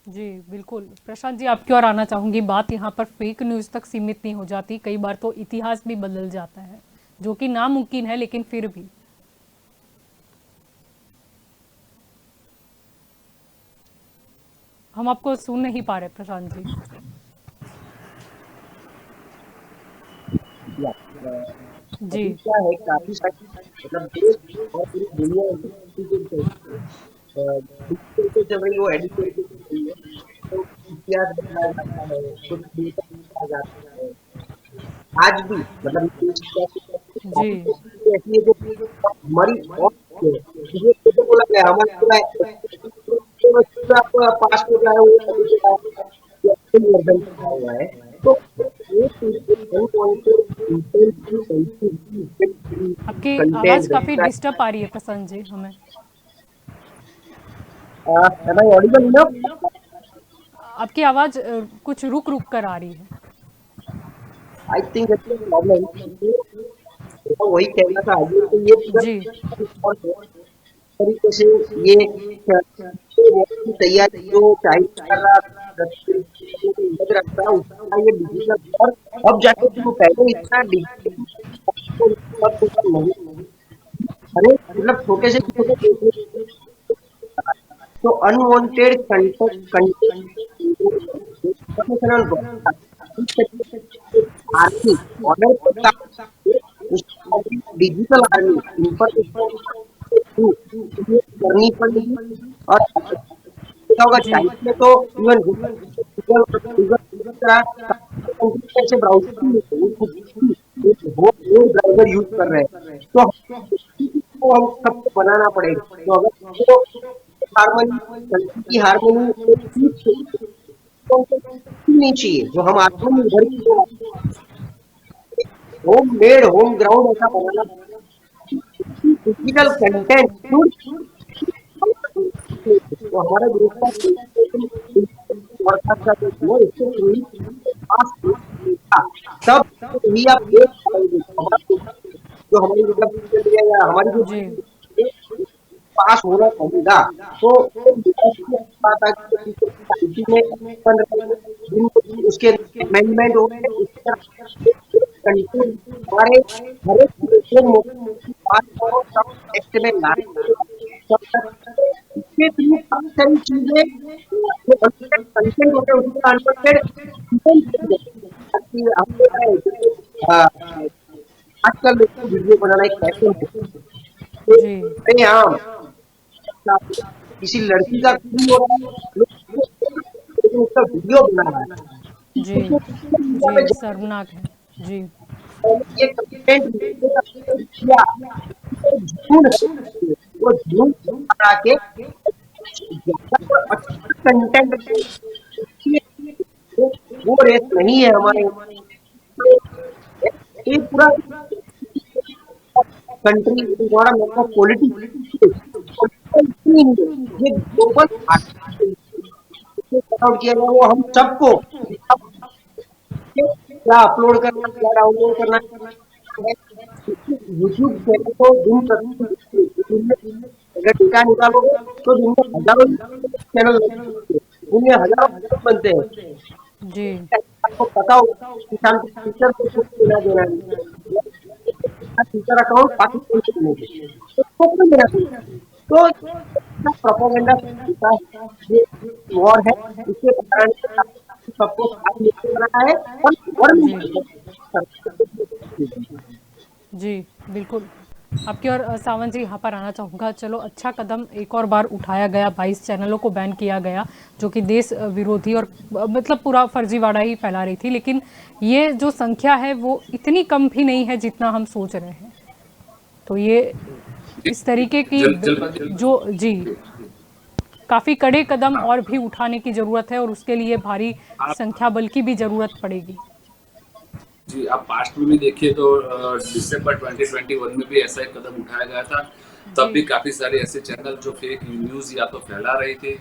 जी बिल्कुल। प्रशांत जी, आपकी ओर आना चाहूंगी। बात यहाँ पर फेक न्यूज़ तक सीमित नहीं हो जाती, कई बार तो इतिहास भी बदल जाता है, जो कि नामुमकिन है, लेकिन फिर भी हम आपको सुन नहीं पा रहे प्रशांत जी। जी अभी क्या है, काफी सारी मतलब देश और पूरी दुनिया डिजिटल पे चल रही है, वो एडिटेड पे चल रही है। तो इतिहास बताया जाता है, कुछ डेटा बताया जाता है। आज भी मतलब जी ऐसी है जो हमारी और ये तो बोला गया हमारा पूरा पास हो गया है, वो वर्जन हुआ है। तो आपकी आवाज काफी डिस्टर्ब आ रही है प्रशांत जी हमें। Am I audible enough? आपकी आवाज कुछ रुक रुक कर आ रही है। I think that's the problem. तो वही कहना था आगे, तो ये जी तरीके से ये तैयारी जो चाहिए कर रहा लग रखता है उसका ये डिजिटल और अब जाके जो पहले इतना डिजिटल नहीं, अरे मतलब छोटे से छोटे तो unwanted content professional army order digital army information करनी पड़ेगी और क्या होगा जी चाइना में तो इवन गूगल से ब्राउजर वो ब्राउजर यूज कर रहे हैं तो हम सबको बनाना पड़ेगा तो अगर वो हारमोनी की हारमोनी नहीं चाहिए जो हम आत्मनिर्भर होम मेड होम ग्राउंड ऐसा बनाना डिजिटल कंटेंट तो हमारे ग्रुप का तब ही आप देख पाएंगे जो हमारी मतलब या हमारी जो जी पास होना पड़ेगा तो बात आ गई में उसके अमेंडमेंट हो हमारे हर एक बात को सब एक्ट में लाने इसके थ्रू काफी सारी चीजें जो कंटेंट होते हैं उसका अनवांटेड आजकल लोग वीडियो बनाना एक पैशन है जी अरे हाँ किसी लड़की का खून हो रहा है लेकिन उसका वीडियो बना रहा जी जी शर्मनाक है। जी है ये कंटेंट किया वो झूठ बना के कंटेंट वो रेस नहीं है हमारे ये पूरा कंट्री द्वारा मतलब पॉलिटिक्स ये ग्लोबल किया गया वो हम सबको क्या अपलोड करना क्या डाउनलोड करना यूट्यूब चैनल को दिन प्रतिदिन अगर डेटा निकालोगे तो दिन में हजारों चैनल दिन में हजारों बनते हैं जी आपको पता होगा किसान को टीचर को देना देना टीचर अकाउंट पाकिस्तान से मिलेंगे तो सबको देना तो प्रोपेगेंडा ये वॉर है इसके कारण सबको साथ लेके बना है और जी बिल्कुल आपकी और सावंत जी यहाँ पर आना चाहूँगा। चलो अच्छा कदम एक और बार उठाया गया, 22 चैनलों को बैन किया गया जो कि देश विरोधी और मतलब पूरा फर्जीवाड़ा ही फैला रही थी, लेकिन ये जो संख्या है वो इतनी कम भी नहीं है जितना हम सोच रहे हैं। तो ये इस तरीके की जो जी काफ़ी कड़े कदम और भी उठाने की ज़रूरत है और उसके लिए भारी संख्या बल की भी ज़रूरत पड़ेगी। जी आप पास्ट में भी देखिए तो दिसंबर 2021 में भी ऐसा एक कदम उठाया गया था। तब भी काफी सारे ऐसे चैनल जो फेक न्यूज या तो फैला रहे थे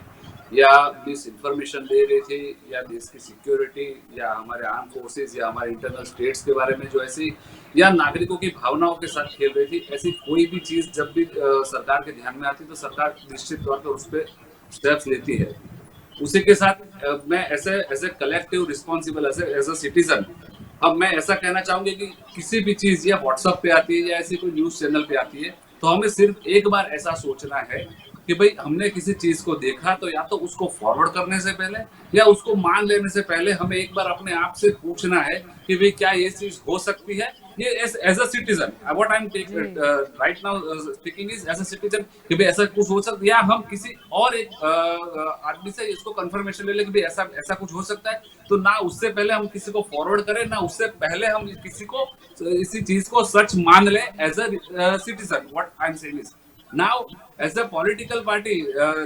या मिस इन्फॉर्मेशन दे रहे थे या देश की सिक्योरिटी या हमारे आर्म फोर्सेस या हमारे इंटरनल स्टेट्स के बारे में जो ऐसी या नागरिकों की भावनाओं के साथ खेल रही थी। ऐसी कोई भी चीज जब भी सरकार के ध्यान में आती तो सरकार निश्चित तौर पर उस पर स्टेप्स लेती है। उसी के साथ मैं ऐसे collective responsible as a citizen अब मैं ऐसा कहना चाहूंगी कि किसी भी चीज या व्हाट्सएप पे आती है या ऐसी कोई न्यूज चैनल पे आती है तो हमें सिर्फ एक बार ऐसा सोचना है कि भाई हमने किसी चीज को देखा तो या तो उसको फॉरवर्ड करने से पहले या उसको मान लेने से पहले हमें एक बार अपने आप से पूछना है कि भाई क्या ये चीज हो सकती है। ये as a citizen what I am right now speaking is as a citizen कि भाई ऐसा कुछ हो सकता है या हम किसी और एक आदमी से इसको कंफर्मेशन ले लें कि भाई ऐसा कुछ हो सकता है। तो ना उससे पहले हम किसी को फॉरवर्ड करें ना उससे पहले हम किसी को इसी चीज को सच मान ले as a citizen. What I am saying is now as a political party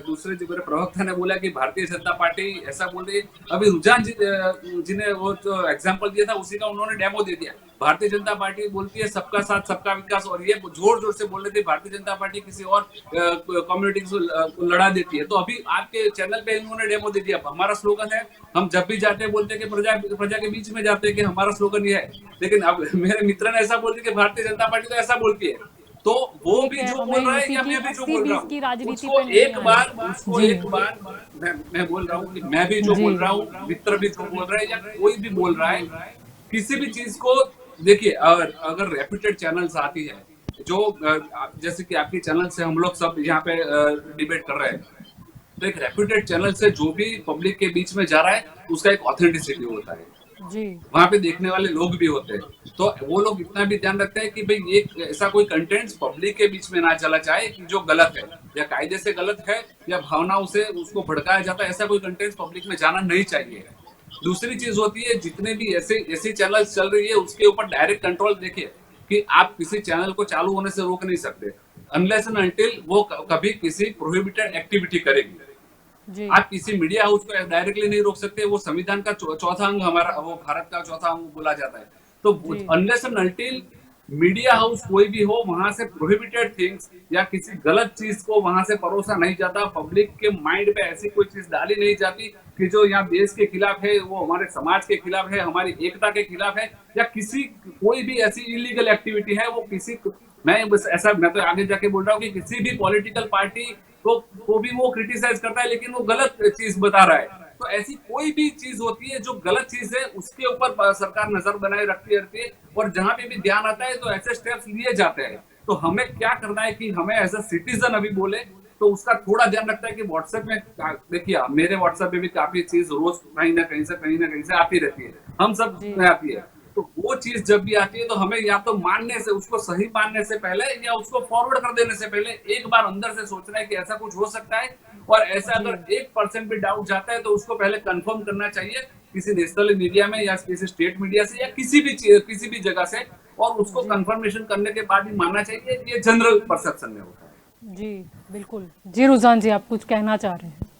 दूसरे जो मेरे प्रवक्ता ने बोला कि भारतीय जनता पार्टी ऐसा बोल रही है। अभी रुझान जी ने वो जो एग्जांपल दिया था उसी का उन्होंने डेमो दे दिया। भारतीय जनता पार्टी बोलती है सबका साथ सबका विकास और ये जोर जोर से बोल रहे थे भारतीय जनता पार्टी किसी और कम्युनिटी को लड़ा देती है। तो अभी आपके चैनल पे इन्होंने डेमो दे दिया। हमारा स्लोगन है हम जब भी जाते हैं बोलते हैं कि प्रजा के बीच में जाते हैं कि हमारा स्लोगन ये है। लेकिन अब मेरे मित्र ने ऐसा बोल दिया कि भारतीय जनता पार्टी तो ऐसा बोलती है। तो वो ठीक भी है, जो हमें बोल रहा है इसी या की मैं भी जो 80 बोल रहा 20 की हूँ, राजनीति उसको पे नहीं एक बार आना। उसको जी एक बार मैं बोल रहा हूँ कि मैं भी जो जी बोल रहा हूँ, मित्र भी जो बोल रहा है या कोई भी बोल रहा है, किसी भी चीज को देखिए, अगर रेप्यूटेड चैनल्स आती है जो जैसे कि आपकी चैनल से हम लोग सब यहाँ पे डिबेट कर रहे हैं, तो एक रेप्यूटेड चैनल से जो भी पब्लिक के बीच में जा रहा है उसका एक ऑथेंटिसिटी होता है, जी वहां पे देखने वाले लोग भी होते हैं, तो वो लोग इतना भी ध्यान रखते हैं कि भाई ये ऐसा कोई कंटेंट पब्लिक के बीच में ना चला जाए कि जो गलत है या कायदे से गलत है या भावनाओं से उसको भड़काया जाता है, ऐसा कोई कंटेंट पब्लिक में जाना नहीं चाहिए। दूसरी चीज होती है, जितने भी ऐसे ऐसी चैनल चल रही है उसके ऊपर डायरेक्ट कंट्रोल देखिए कि आप किसी चैनल को चालू होने से रोक नहीं सकते अनलेस एंड अनटिल वो कभी किसी प्रोहिबिटेड एक्टिविटी करेगी। जी आप किसी मीडिया हाउस को डायरेक्टली नहीं रोक सकते, वो संविधान का चौथा अंग, हमारा वो भारत का चौथा अंग बोला जाता है। तो जी unless and until media house कोई भी हो, वहां से प्रोहिबिटेड थिंग्स या किसी गलत चीज को वहां से परोसा नहीं जाता, पब्लिक के माइंड पे ऐसी कोई चीज डाली नहीं जाती कि जो यहाँ देश के खिलाफ है, वो हमारे समाज के खिलाफ है, हमारी एकता के खिलाफ है, या किसी कोई भी ऐसी इलीगल एक्टिविटी है वो किसी, मैं बस ऐसा, मैं तो आगे जाके बोल रहा हूँ कि किसी भी पॉलिटिकल पार्टी को भी वो क्रिटिसाइज करता है लेकिन वो गलत चीज बता रहा है। तो ऐसी कोई भी चीज होती है जो गलत चीज है उसके ऊपर सरकार नजर बनाए रखती रहती है, और जहां पे भी ध्यान आता है तो ऐसे स्टेप्स लिए जाते हैं। तो हमें क्या करना है कि हमें एज अ सिटीजन अभी बोले तो उसका थोड़ा ध्यान रखता है कि व्हाट्सएप में देखिए, मेरे व्हाट्सएप में भी काफी चीज रोज कहीं ना कहीं से आती रहती है, हम सब जी में आती है। तो वो चीज जब भी आती है तो हमें या तो मानने से, उसको सही मानने से पहले या उसको फॉरवर्ड कर देने से पहले एक बार अंदर से सोचना है कि ऐसा कुछ हो सकता है, और ऐसा जी अगर 1% भी डाउट जाता है तो उसको पहले कंफर्म करना चाहिए किसी नेशनल मीडिया में या किसी स्टेट मीडिया से या किसी भी जगह से, और उसको जी कंफर्मेशन करने के बाद ही मानना चाहिए। ये जनरल परसेप्शन में होता है। जी बिल्कुल। जी रुझान जी, आप कुछ कहना चाह रहे हैं?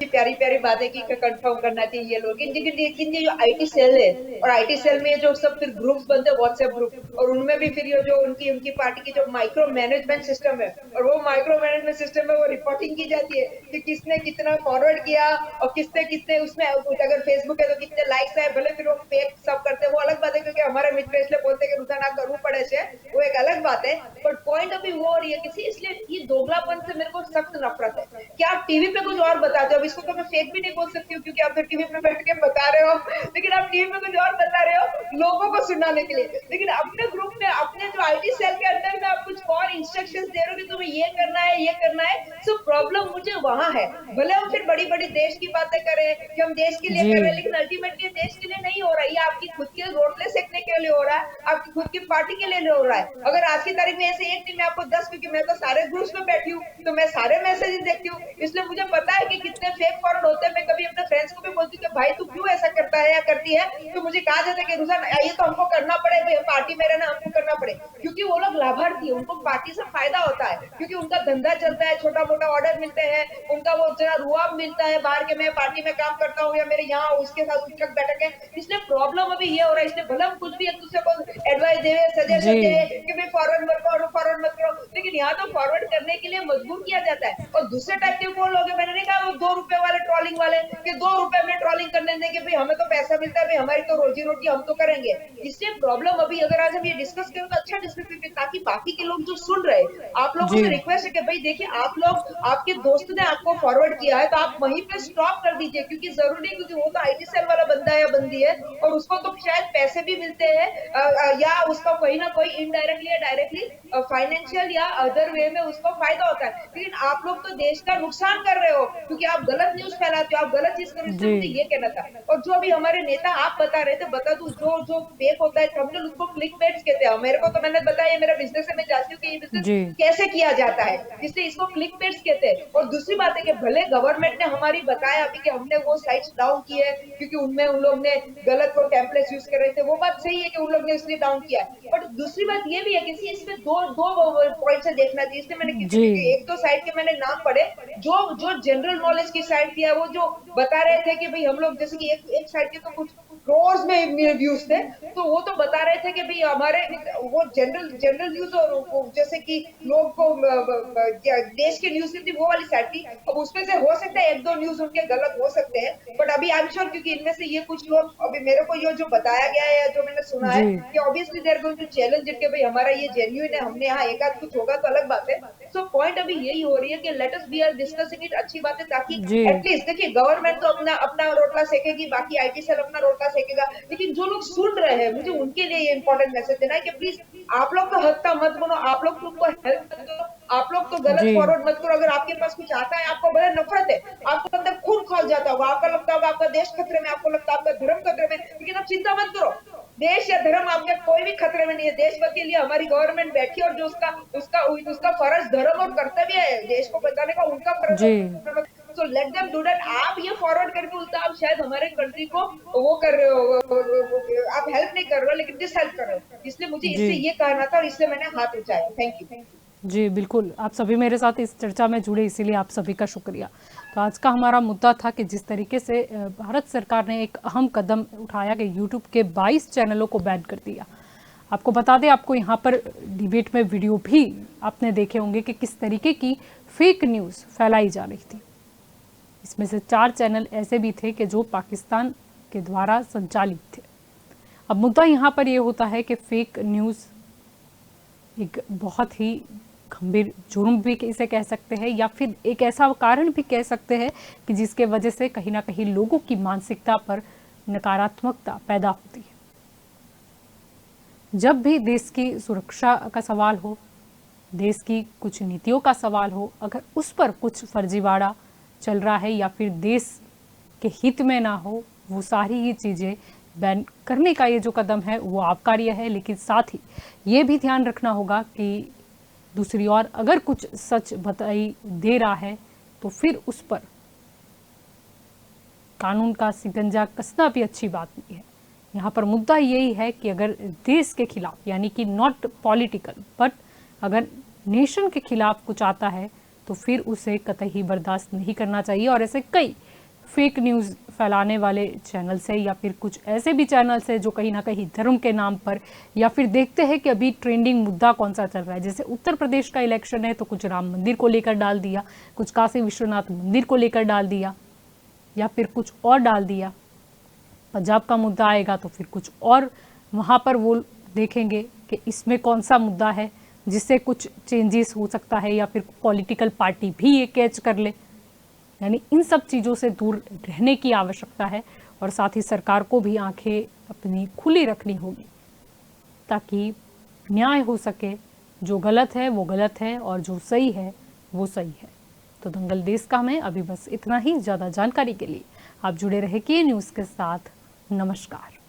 प्यारी प्यारी बातें की कंफर्म करना चाहिए ये लोग, लेकिन ये जो आईटी सेल है, और आईटी सेल में जो सब फिर ग्रुप्स बनते हैं, व्हाट्सएप ग्रुप, और उनमें भी फिर ये जो उनकी उनकी पार्टी की जो माइक्रो मैनेजमेंट सिस्टम है, और वो माइक्रो मैनेजमेंट सिस्टम में वो रिपोर्टिंग की जाती है कि किसने कितना फॉरवर्ड किया और किसने कितने उसमें, अगर फेसबुक है तो कितने लाइक्स है, भले फिर वो फेक सब करते हैं, वो अलग बात है, क्योंकि हमारे मित्र इसलिए बोलते हैं कि रुझान ना करવું પડે છે, वो एक अलग बात है। बट पॉइंट अभी वो हो रही है किसी, इसलिए ये दोगलापन से मेरे को सख्त नफरत है कि आप टीवी पे कुछ और बताते हो। अब इसको तो मैं फेक भी नहीं बोल सकती हूँ क्योंकि आप तो टीवी पे बैठ के बता रहे हो, लेकिन आप टीवी पे कुछ और बता रहे हो लोगों को सुनाने के लिए, लेकिन अपने ग्रुप में, अपने जो आईटी सेल के अंदर में आप कुछ और इंस्ट्रक्शंस दे रहे हो कि तुम्हें ये करना है, ये करना है। सो प्रॉब्लम मुझे वहां है। भले हम फिर बड़ी बड़ी देश की बातें करें कि हम देश के लिए जी कर रहे हैं, लेकिन अल्टीमेटली देश के लिए नहीं हो रहा है, ये आपकी खुद के रोटले सेकने के लिए हो रहा है, आपकी खुद की पार्टी के लिए हो रहा है। अगर आज की तारीख में ऐसे एक दिन में आपको 10, क्योंकि मैं तो सारे ग्रुप्स में बैठी हूँ तो मैं सारे मैसेजेस देखती हूँ, इसलिए मुझे पता है कि कितने फेक फॉरवर्ड होते हैं। मैं कभी अपने फ्रेंड्स को भी बोलती हूँ कि भाई तू क्यों ऐसा करता है या करती है, तो मुझे कहा जाता है कि रुझान ये तो हमको करना पड़े, पार्टी में रहना हमको करना पड़े, क्योंकि वो लोग लाभार्थी है, उनको पार्टी से फायदा होता है, क्योंकि उनका धंधा चलता है, छोटा मोटा ऑर्डर मिलते हैं, उनका वो जरा रुआब मिलता है बाहर के, मैं पार्टी में काम करता हूँ या मेरे यहाँ उसके साथ उठक बैठक है। इसलिए प्रॉब्लम अभी ये हो रहा है, इसलिए भले हम कुछ भी एक दूसरे को एडवाइस देवे, सजेशन जी देवे कि भाई फॉरवर्ड मत करो, फॉरवर्ड मत करो, लेकिन यहाँ तो फॉरवर्ड करने के लिए मजबूर किया जाता है। और दूसरे टाइप के कौन लोग हैं, मैंने नहीं कहा वो 2 रुपए वाले ट्रोलिंग वाले कि 2 रुपए में ट्रोलिंग करने देंगे, भाई हमें तो पैसा मिलता है, भाई हमारी तो रोजी रोटी, हम तो करेंगे। इसलिए प्रॉब्लम अभी, अगर आज हम ये डिस्कस करें तो अच्छा डिस्कस करें, ताकि बाकी के लोग जो सुन रहे हैं, आप लोगों जी से रिक्वेस्ट है कि भाई देखिए, आप लोग, आपके दोस्त ने आपको फॉरवर्ड किया है तो आप वहीं पे स्टॉप कर दीजिए, क्योंकि जरूरी है, क्योंकि वो तो आईटी सेल वाला बंदा है या बंदी है, और उसको तो शायद पैसे भी मिलते हैं या उसका कोई ना कोई इनडायरेक्टली या डायरेक्टली फाइनेंशियल या अदर वे में उसको फायदा होता है। लेकिन आप लोग तो देश का नुकसान कर रहे हो, क्योंकि आप गलत न्यूज फैलाते हो, आप गलत चीज कर रहे हो। इसलिए मुझे जी ये कहना था, और जो अभी हमारे नेता आप बता रहे थे, बता दूं, जो जो फेक होता है हम लोग उसको क्लिक बेट्स कहते हैं। मेरे को तो मैंने बताया, मेरा बिजनेस है, मैं जानती हूँ कि ये बिजनेस जी कैसे किया जाता है, इसलिए इसको क्लिक बेट्स कहते हैं। और दूसरी बात है कि भले गवर्नमेंट ने हमारी बताया अभी कि हमने वो साइट्स डाउन की है क्योंकि उनमें उन लोग ने गलत वो टेम्पलेट्स यूज कर रहे थे, वो बात सही है कि उन लोग ने इसलिए डाउन किया है। बट दूसरी बात ये भी है कि इसमें दो दो पॉइंट से देखना चाहिए, इसलिए मैंने जी एक तो साइड के मैंने नाम पढ़े, जो जो जनरल नॉलेज की साइड थी, वो जो बता रहे थे कि भाई हम लोग, जैसे कि एक साइड के तो कुछ क्रोर्स में व्यूज थे, तो वो तो बता रहे थे कि भाई हमारे वो जनरल न्यूज और जैसे कि लोग को देश के न्यूज थी वो वाली साइड थी। अब उसमें से हो सकता है एक दो न्यूज उनके गलत हो सकते हैं, बट अभी आई एम श्योर क्योंकि इनमें से ये कुछ लोग अभी मेरे को ये जो बताया गया है जो मैंने सुना है जी। कि obviously they're going to challenge it कि भाई हमारा ये जेन्युइन है, हमने यहाँ एक आध कुछ होगा तो अलग बात है। सो पॉइंट अभी यही हो रही है कि let us we are discussing it, अच्छी बात है, ताकि जी। एटलीस्ट देखिए गवर्नमेंट तो अपना अपना रोटला सेकेगी, बाकी आईटी सेल अपना रोटला सेकेगा, लेकिन जो लोग सुन रहे हैं मुझे उनके लिए ये इंपॉर्टेंट मैसेज देना है कि प्लीज आप लोग तो हत्ता मत बनो, आप लोग तुमको हेल्प मत दो, आप लोग तो गलत जी। फॉरवर्ड मत करो। अगर आपके पास कुछ आता है, आपको भले नफरत है, आपको अंदर खून खौल जाता होगा, आपका लगता होगा आपका देश खतरे में, आपको लगता है आपका धर्म खतरे में, लेकिन आप चिंता मत करो, देश या धर्म आपके कोई भी खतरे में नहीं है। देश के लिए हमारी गवर्नमेंट बैठी है और जो उसका उसका उसका फर्ज धर्म और कर्तव्य है देश को बचाने का, उनका फर्ज जी। तो लेट देम डू दैट। आप ये फॉरवर्ड करके उल्टा आप शायद हमारे कंट्री को वो कर रहे हो, आप हेल्प नहीं कर रहे हो लेकिन डिस हेल्प कर रहे हो, इसलिए मुझे जी। इससे ये कहना था और इसलिए मैंने हाथ उठाया। Thank you. जी बिल्कुल, आप सभी मेरे साथ इस चर्चा में जुड़े, इसीलिए आप सभी का शुक्रिया। तो आज का हमारा मुद्दा था कि जिस तरीके से भारत सरकार ने एक अहम कदम उठाया कि यूट्यूब के 22 चैनलों को बैन कर दिया। आपको बता दें, आपको यहाँ पर डिबेट में वीडियो भी आपने देखे होंगे कि किस तरीके की फेक न्यूज़ फैलाई जा रही थी। इसमें से 4 चैनल ऐसे भी थे कि जो पाकिस्तान के द्वारा संचालित थे। अब मुद्दा यहाँ पर ये होता है कि फेक न्यूज़ एक बहुत ही गंभीर जुर्म भी इसे कह सकते हैं, या फिर एक ऐसा कारण भी कह सकते हैं कि जिसके वजह से कहीं ना कहीं लोगों की मानसिकता पर नकारात्मकता पैदा होती है। जब भी देश की सुरक्षा का सवाल हो, देश की कुछ नीतियों का सवाल हो, अगर उस पर कुछ फर्जीवाड़ा चल रहा है या फिर देश के हित में ना हो, वो सारी ही चीज़ें बैन करने का ये जो कदम है वो आबकारी है। लेकिन साथ ही ये भी ध्यान रखना होगा कि दूसरी ओर अगर कुछ सच बताई दे रहा है तो फिर उस पर कानून का शिकंजा कसना भी अच्छी बात नहीं है। यहाँ पर मुद्दा यही है कि अगर देश के खिलाफ, यानी कि नॉट पॉलिटिकल बट अगर नेशन के खिलाफ कुछ आता है तो फिर उसे कतई बर्दाश्त नहीं करना चाहिए। और ऐसे कई फेक न्यूज़ फैलाने वाले चैनल्स है या फिर कुछ ऐसे भी चैनल्स है जो कहीं ना कहीं धर्म के नाम पर, या फिर देखते हैं कि अभी ट्रेंडिंग मुद्दा कौन सा चल रहा है, जैसे उत्तर प्रदेश का इलेक्शन है तो कुछ राम मंदिर को लेकर डाल दिया, कुछ काशी विश्वनाथ मंदिर को लेकर डाल दिया, या फिर कुछ और डाल दिया। पंजाब का मुद्दा आएगा तो फिर कुछ और वहाँ पर वो देखेंगे कि इसमें कौन सा मुद्दा है जिससे कुछ चेंजेस हो सकता है, या फिर पॉलिटिकल पार्टी भी ये कैच कर ले। यानी इन सब चीज़ों से दूर रहने की आवश्यकता है और साथ ही सरकार को भी आंखें अपनी खुली रखनी होगी ताकि न्याय हो सके। जो गलत है वो गलत है और जो सही है वो सही है। तो दंगल देश का में अभी बस इतना ही। ज़्यादा जानकारी के लिए आप जुड़े रहे के न्यूज़ के साथ। नमस्कार।